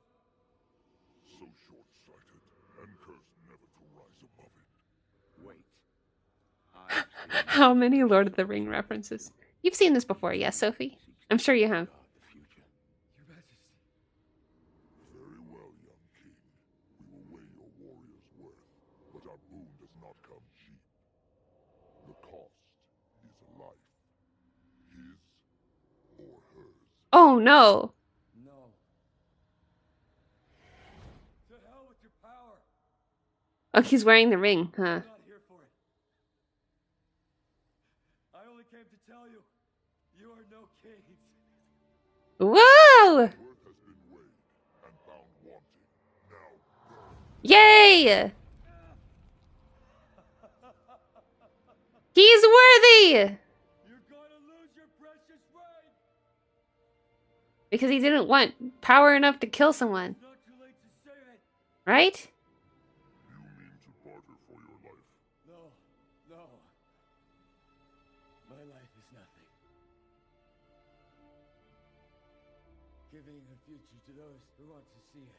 So short-sighted, and cursed never to rise above it. Wait. How many Lord of the Ring references? You've seen this before, yes, Sophie? I'm sure you have. Your Majesty. Very well, young king. We will weigh your warrior's worth, but our boon does not come cheap. The cost is life. His or hers. Oh no. No. To hell with your power. Oh, he's wearing the ring, huh? I'm not here for it. I only came to tell you, you are no kings. Whoa! Worth has been weighed and found wanting. Now burn. Yay! He's worthy! You're gonna lose your precious ring. Because he didn't want power enough to kill someone. Right? You mean to barter for your life? No, no. My life is nothing. Giving a future to those who want to see it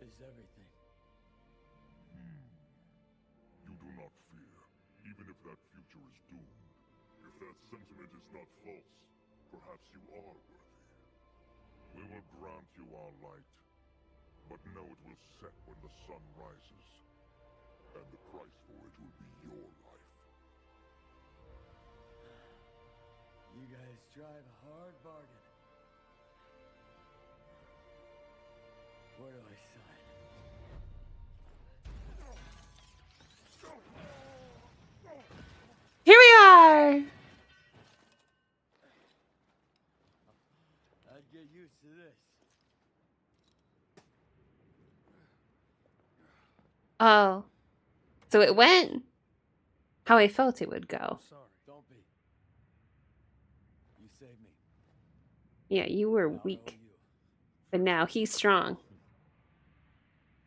is everything. You do not fear, even if that future is doomed. If that sentiment is not false, perhaps you are worthy. We will grant you our light, but know it will set when the sun rises, and the price for it will be your life. You guys drive a hard bargain. Where do I sign? Here we are! I'd get used to this. Oh. So it went how I felt it would go. Sorry. Don't be. You saved me. Yeah, you were Now I owe weak. you. But now he's strong.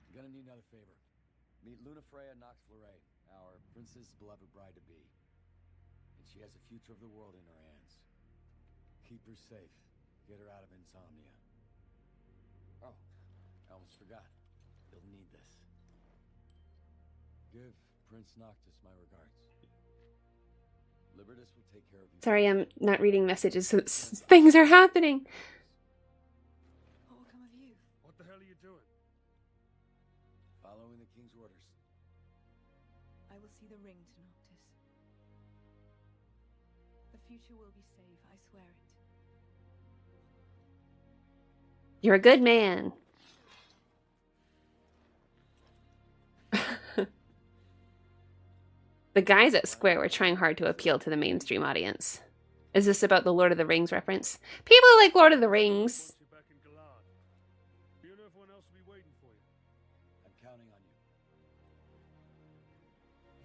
I'm gonna need another favor. Meet Luna Freya Nox Fleuret, our princess beloved bride-to-be. And she has the future of the world in her hands. Keep her safe. Get her out of insomnia. Oh, I almost forgot. You'll need this. Give Prince Noctis my regards. Libertas will take care of you. Sorry, I'm not reading messages. Things are happening. What will come of you? What the hell are you doing? Following the king's orders. I will see the ring to Noctis. The future will be safe, I swear it. You're a good man. The guys at Square were trying hard to appeal to the mainstream audience. Is this about the Lord of the Rings reference? People like Lord of the Rings. Back in Galad. You and everyone else will be waiting for you. I'm counting on you.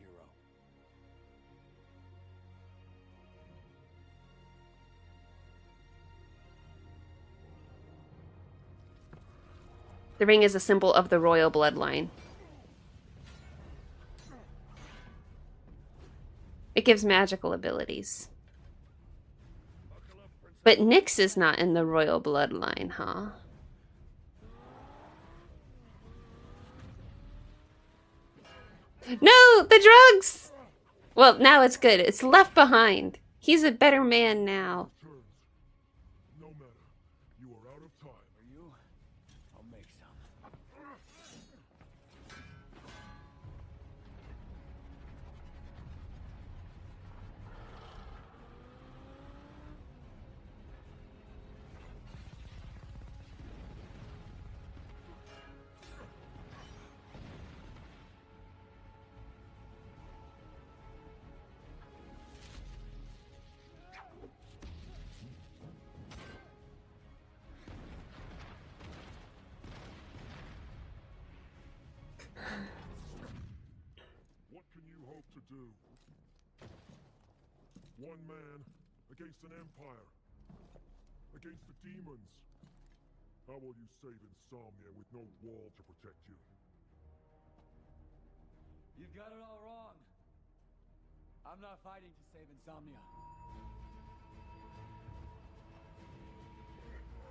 Hero. The ring is a symbol of the royal bloodline. It gives magical abilities. But Nyx is not in the royal bloodline, huh? No! The drugs! Well, now it's good. It's left behind. He's a better man now. No matter. You are out of time. Are you? I'll make some. What can you hope to do? One man against an empire. Against the demons. How will you save Insomnia with no wall to protect you? You've got it all wrong. I'm not fighting to save Insomnia.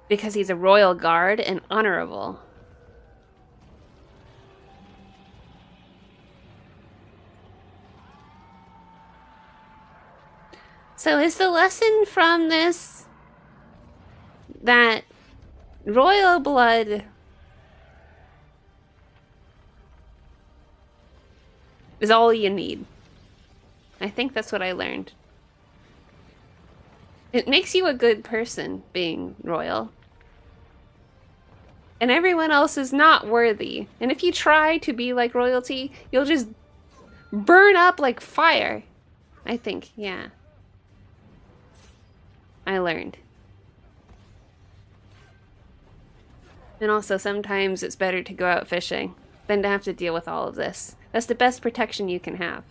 Because he's a royal guard and honorable. So is the lesson from this that royal blood is all you need? I think that's what I learned. It makes you a good person, being royal. And everyone else is not worthy. And if you try to be like royalty, you'll just burn up like fire. I think, yeah. I learned. And also, sometimes it's better to go out fishing than to have to deal with all of this. That's the best protection you can have.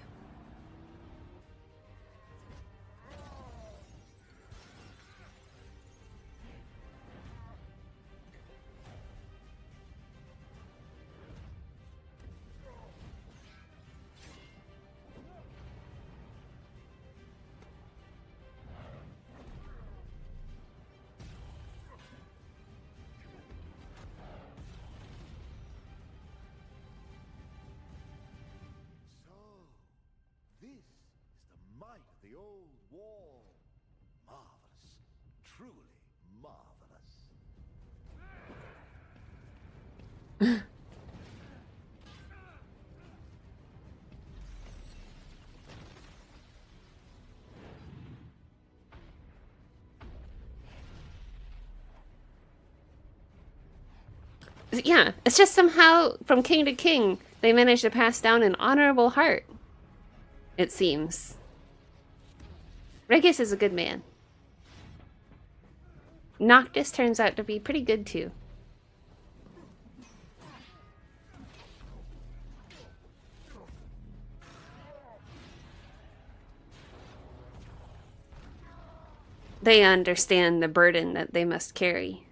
the old wall. Marvelous. Truly marvelous. Yeah, it's just somehow from king to king they managed to pass down an honorable heart. It seems. Regis is a good man. Noctis turns out to be pretty good too. They understand the burden that they must carry.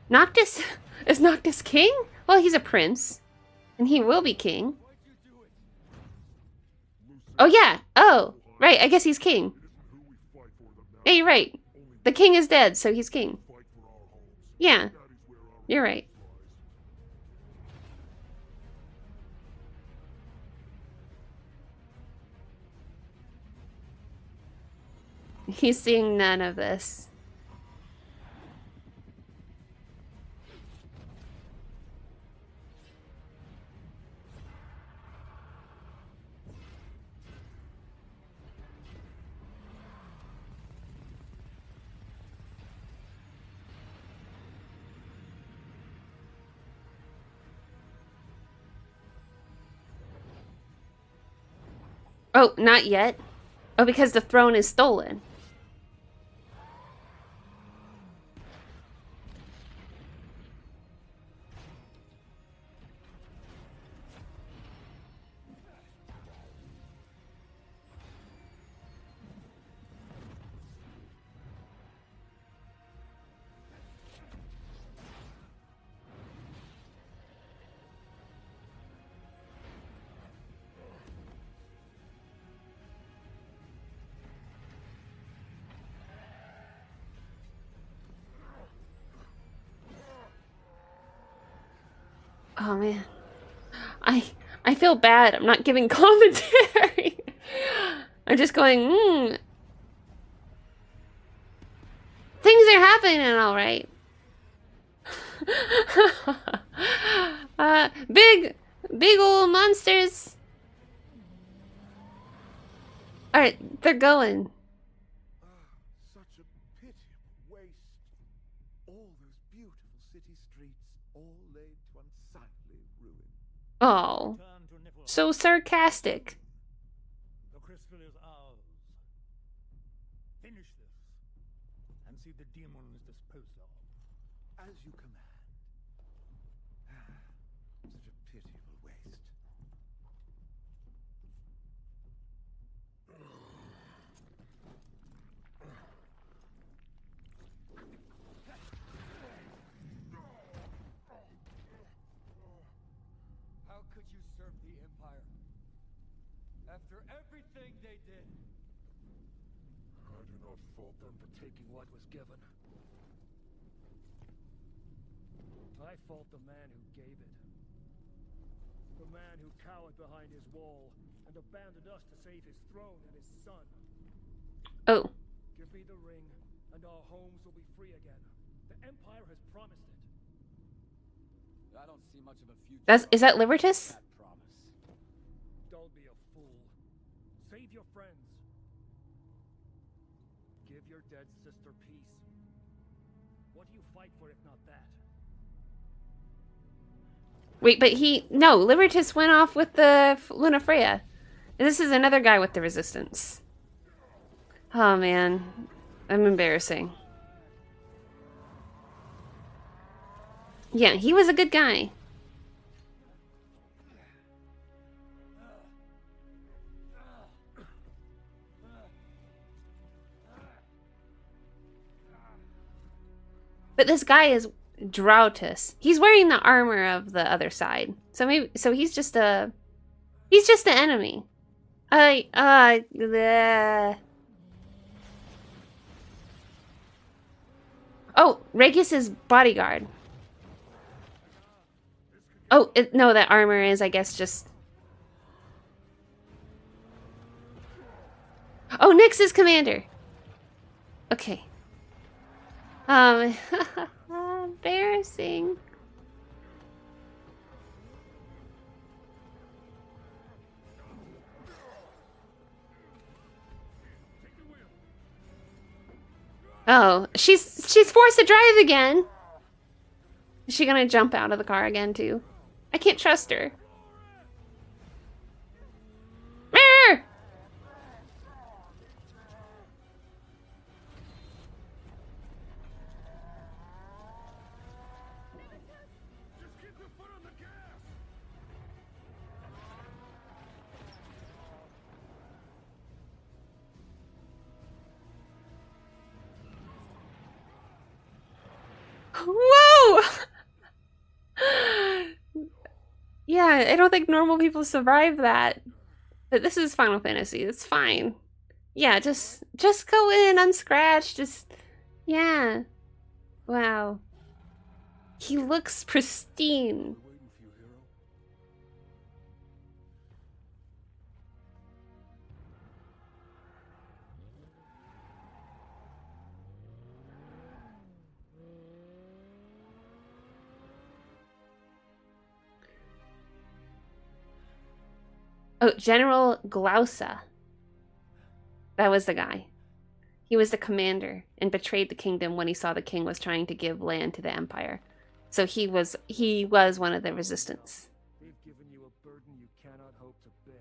Noctis? Is Noctis king? Well, he's a prince. And he will be king. Oh, yeah. Oh, right. I guess he's king. Yeah, you're right. The king is dead, so he's king. Yeah. You're right. He's seeing none of this. Oh, not yet. Oh, because the throne is stolen. Oh man, I feel bad. I'm not giving commentary. I'm just going. Things are happening, all right. Big old monsters. All right, they're going. Such a pitiable waste. All those beautiful city streets, all laid to unsightly ruin. Oh, so sarcastic. The crystal is ours. Finish this, and see the demons disposed of. As you command. Such a pitiable waste. How could you serve the Empire? After everything they did? I do not fault them for taking what was given. I fault the man who gave it. The man who cowered behind his wall and abandoned us to save his throne and his son. Oh. Give me the ring, and our homes will be free again. The Empire has promised it. I don't see much of a future. Is that Libertas? That promise. Don't be a fool. Save your friends. Give your dead sister peace. What do you fight for if not that? Wait, but no, Libertas went off with the Luna Freya. This is another guy with the resistance. Oh man, I'm embarrassing. Yeah, he was a good guy. But this guy is Drautus. He's wearing the armor of the other side. So maybe he's just the enemy. Oh, Regis' bodyguard. Oh, no, that armor is, I guess, just... Oh, Nyx is commander. Okay. Embarrassing. Oh, she's forced to drive again. Is she gonna jump out of the car again too? I can't trust her. Arr! Whoa! Yeah, I don't think normal people survive that. But this is Final Fantasy. It's fine. Yeah, just go in unscratched. Yeah. Wow. He looks pristine. Oh, General Glausa. That was the guy. He was the commander and betrayed the kingdom when he saw the king was trying to give land to the empire. So he was one of the resistance. They've given you a burden you cannot hope to bear.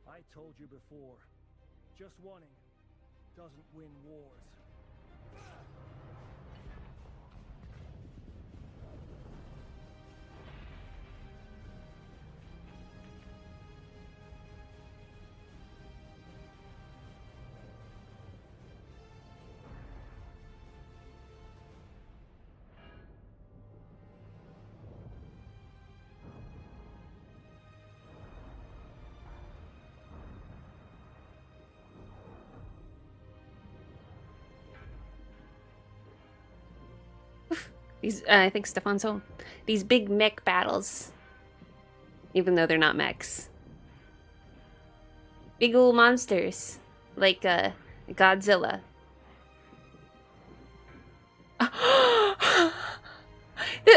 I told you before, just wanting doesn't win wars. These, I think Stefan's home. These big mech battles. Even though they're not mechs. Big old monsters. Like, Godzilla.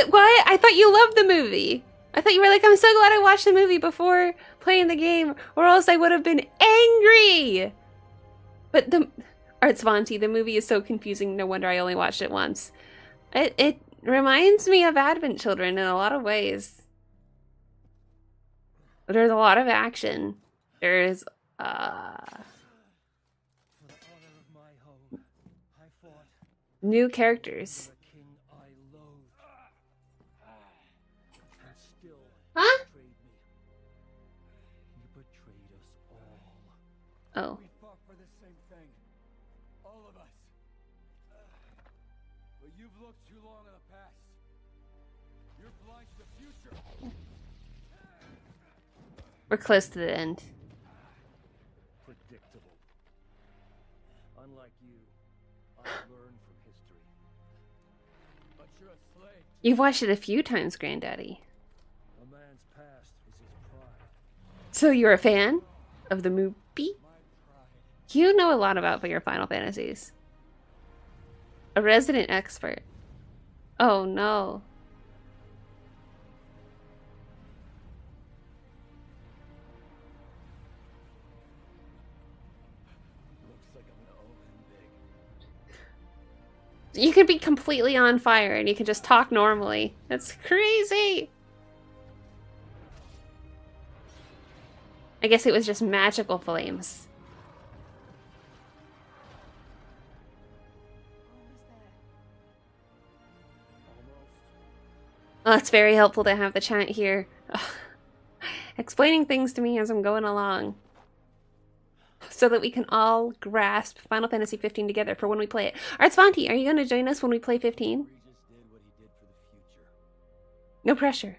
Why? I thought you loved the movie. I thought you were like, I'm so glad I watched the movie before playing the game, or else I would have been angry. But Artsvanti, the movie is so confusing, no wonder I only watched it once. It reminds me of Advent Children in a lot of ways. There's a lot of action. There's, new characters. Huh? Oh. We fought for the same thing. All of us. But you've looked too long in the past. You're blind to the future. We're close to the end. Predictable. Unlike you, I learn from history. But you're a slave. You've watched it a few times, Granddaddy. A man's past is his pride. So you're a fan of the movie? You know a lot about your Final Fantasies. A resident expert. Oh no. Looks like I'm gonna own big. You could be completely on fire and you can just talk normally. That's crazy. I guess it was just magical flames. Well, it's very helpful to have the chat here. Ugh. Explaining things to me as I'm going along. so that we can all grasp Final Fantasy 15 together for when we play it. Artsvanti, are you going to join us when we play 15? No pressure.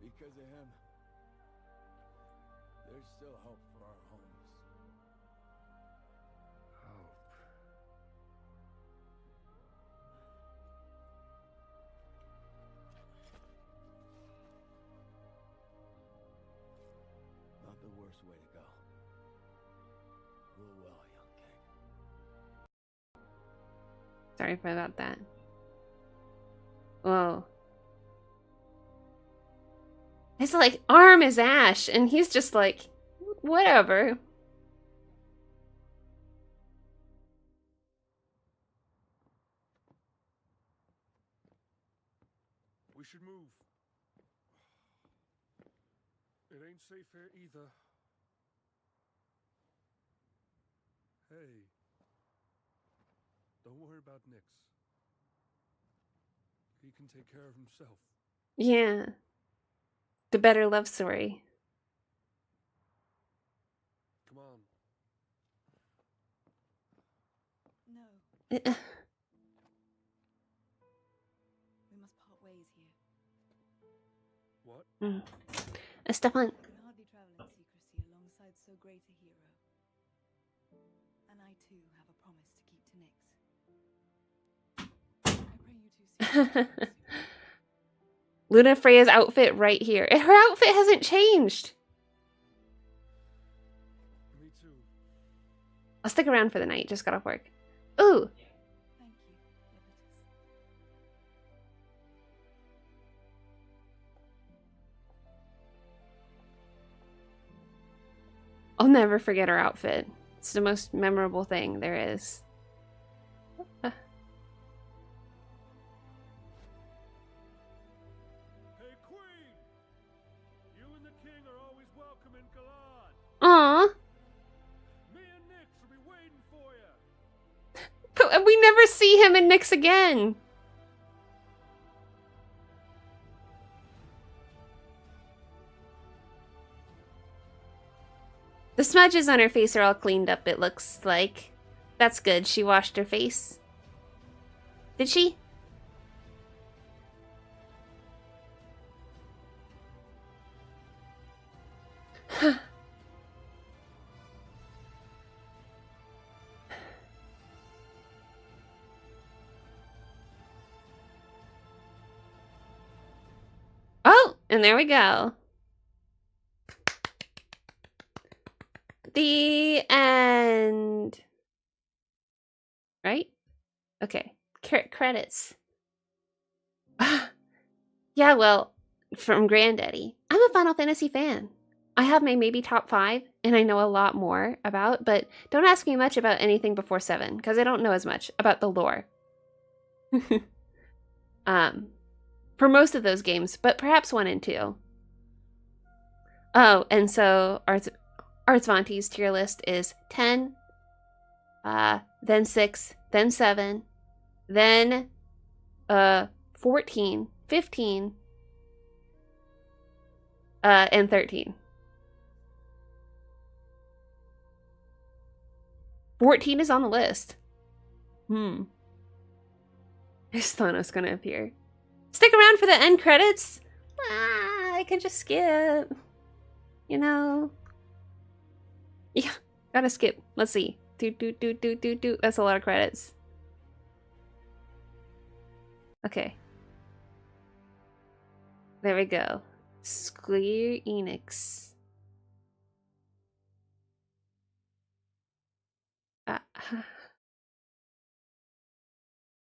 Because of him, there's still hope for our homes. Hope. Not the worst way to go. Rule well, young king. Sorry about that. Whoa. His, like, arm is ash, and he's just like, whatever. We should move. It ain't safe here either. Hey. Don't worry about Nix. He can take care of himself. Yeah. The better love story. Come on. No. Uh, We must part ways here. What? Stefan. I can hardly travel in secrecy alongside so great a hero. And I too have a promise to keep to Nix. I pray you two see. Luna Freya's outfit right here. And her outfit hasn't changed. Me too. I'll stick around for the night. Just got off work. Ooh. Thank you, Levitus. I'll never forget her outfit. It's the most memorable thing there is. Hey, Queen! You and the king are always welcome in Galan. Aw. Me and Nix will be waiting for you. But we never see him and Nyx again. The smudges on her face are all cleaned up, it looks like. That's good. She washed her face. Did she? Oh, and there we go. The end. Right? Okay. Credits. Yeah, well, from Granddaddy. I'm a Final Fantasy fan. I have my maybe top 5, and I know a lot more about, but don't ask me much about anything before 7, because I don't know as much about the lore. For most of those games, but perhaps 1 and 2. Oh, and so Artsvanti's tier list is 10, then 6, then 7, then 14, 15, and 13. 14 is on the list. Is Thanos gonna appear? Stick around for the end credits. I can just skip. You know. Yeah, gotta skip. Let's see. Do. That's a lot of credits. Okay. There we go. Square Enix.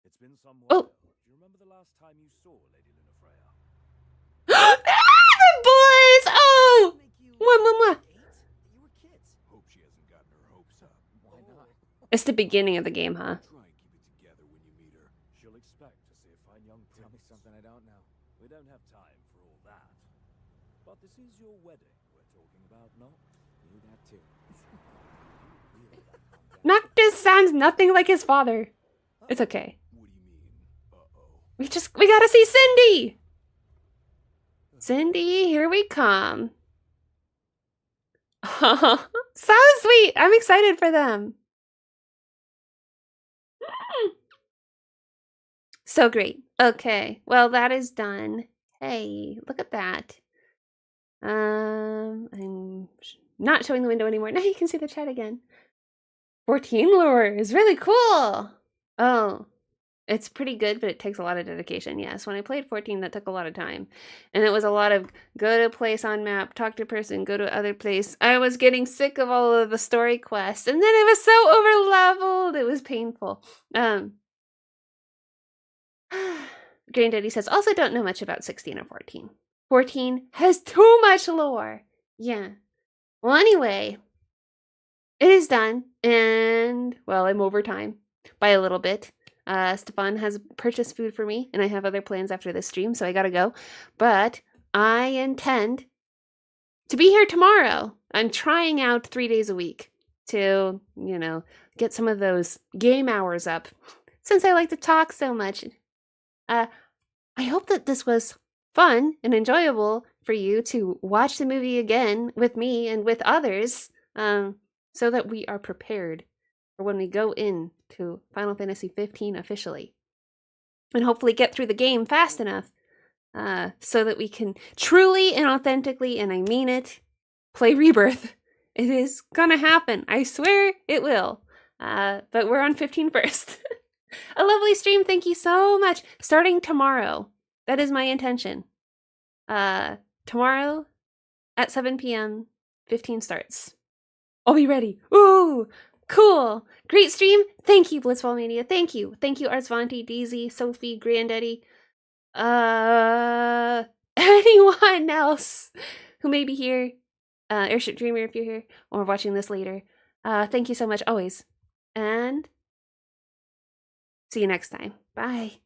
It's been some Oh. while. Do you remember the last time you saw Lady Lunafreya? The boys! Oh! Mwah. You were kids. Hope she hasn't gotten her hopes up. Why not? It's the beginning of the game, huh? Try and keep it together when you meet her. She'll expect to see a fine young prince. Tell me something I don't know. We don't have time for all that. But this is your wedding we're talking about, no? Knew that too. Noctis sounds nothing like his father. It's okay. What do you mean? Uh-oh. We gotta see Cindy! Cindy, here we come. So sweet. I'm excited for them. So great. Okay. Well, that is done. Hey, look at that. I'm not showing the window anymore. Now you can see the chat again. 14 lore is really cool. Oh, it's pretty good, but it takes a lot of dedication. Yes, when I played 14, that took a lot of time. And it was a lot of go to place on map, talk to person, go to other place. I was getting sick of all of the story quests, and then it was so over-leveled. It was painful. Granddaddy says, also don't know much about 16 or 14. 14 has too much lore. Yeah. Well, anyway, it is done. And, well, I'm over time by a little bit. Stefan has purchased food for me, and I have other plans after this stream, so I gotta go. But I intend to be here tomorrow. I'm trying out 3 days a week to, you know, get some of those game hours up, since I like to talk so much. I hope that this was fun and enjoyable for you to watch the movie again with me and with others, so that we are prepared for when we go into Final Fantasy 15 officially. And hopefully get through the game fast enough so that we can truly and authentically, and I mean it, play Rebirth. It is gonna happen. I swear it will. But we're on 15 first. A lovely stream. Thank you so much. Starting tomorrow. That is my intention. Tomorrow at 7 p.m. 15 starts. I'll be ready. Ooh, cool. Great stream. Thank you, Blitzball Media. Thank you. Thank you, Arsvanti, Deezy, Sophie, Granddaddy. Anyone else who may be here. Airship Dreamer if you're here or watching this later. Thank you so much always. And see you next time. Bye.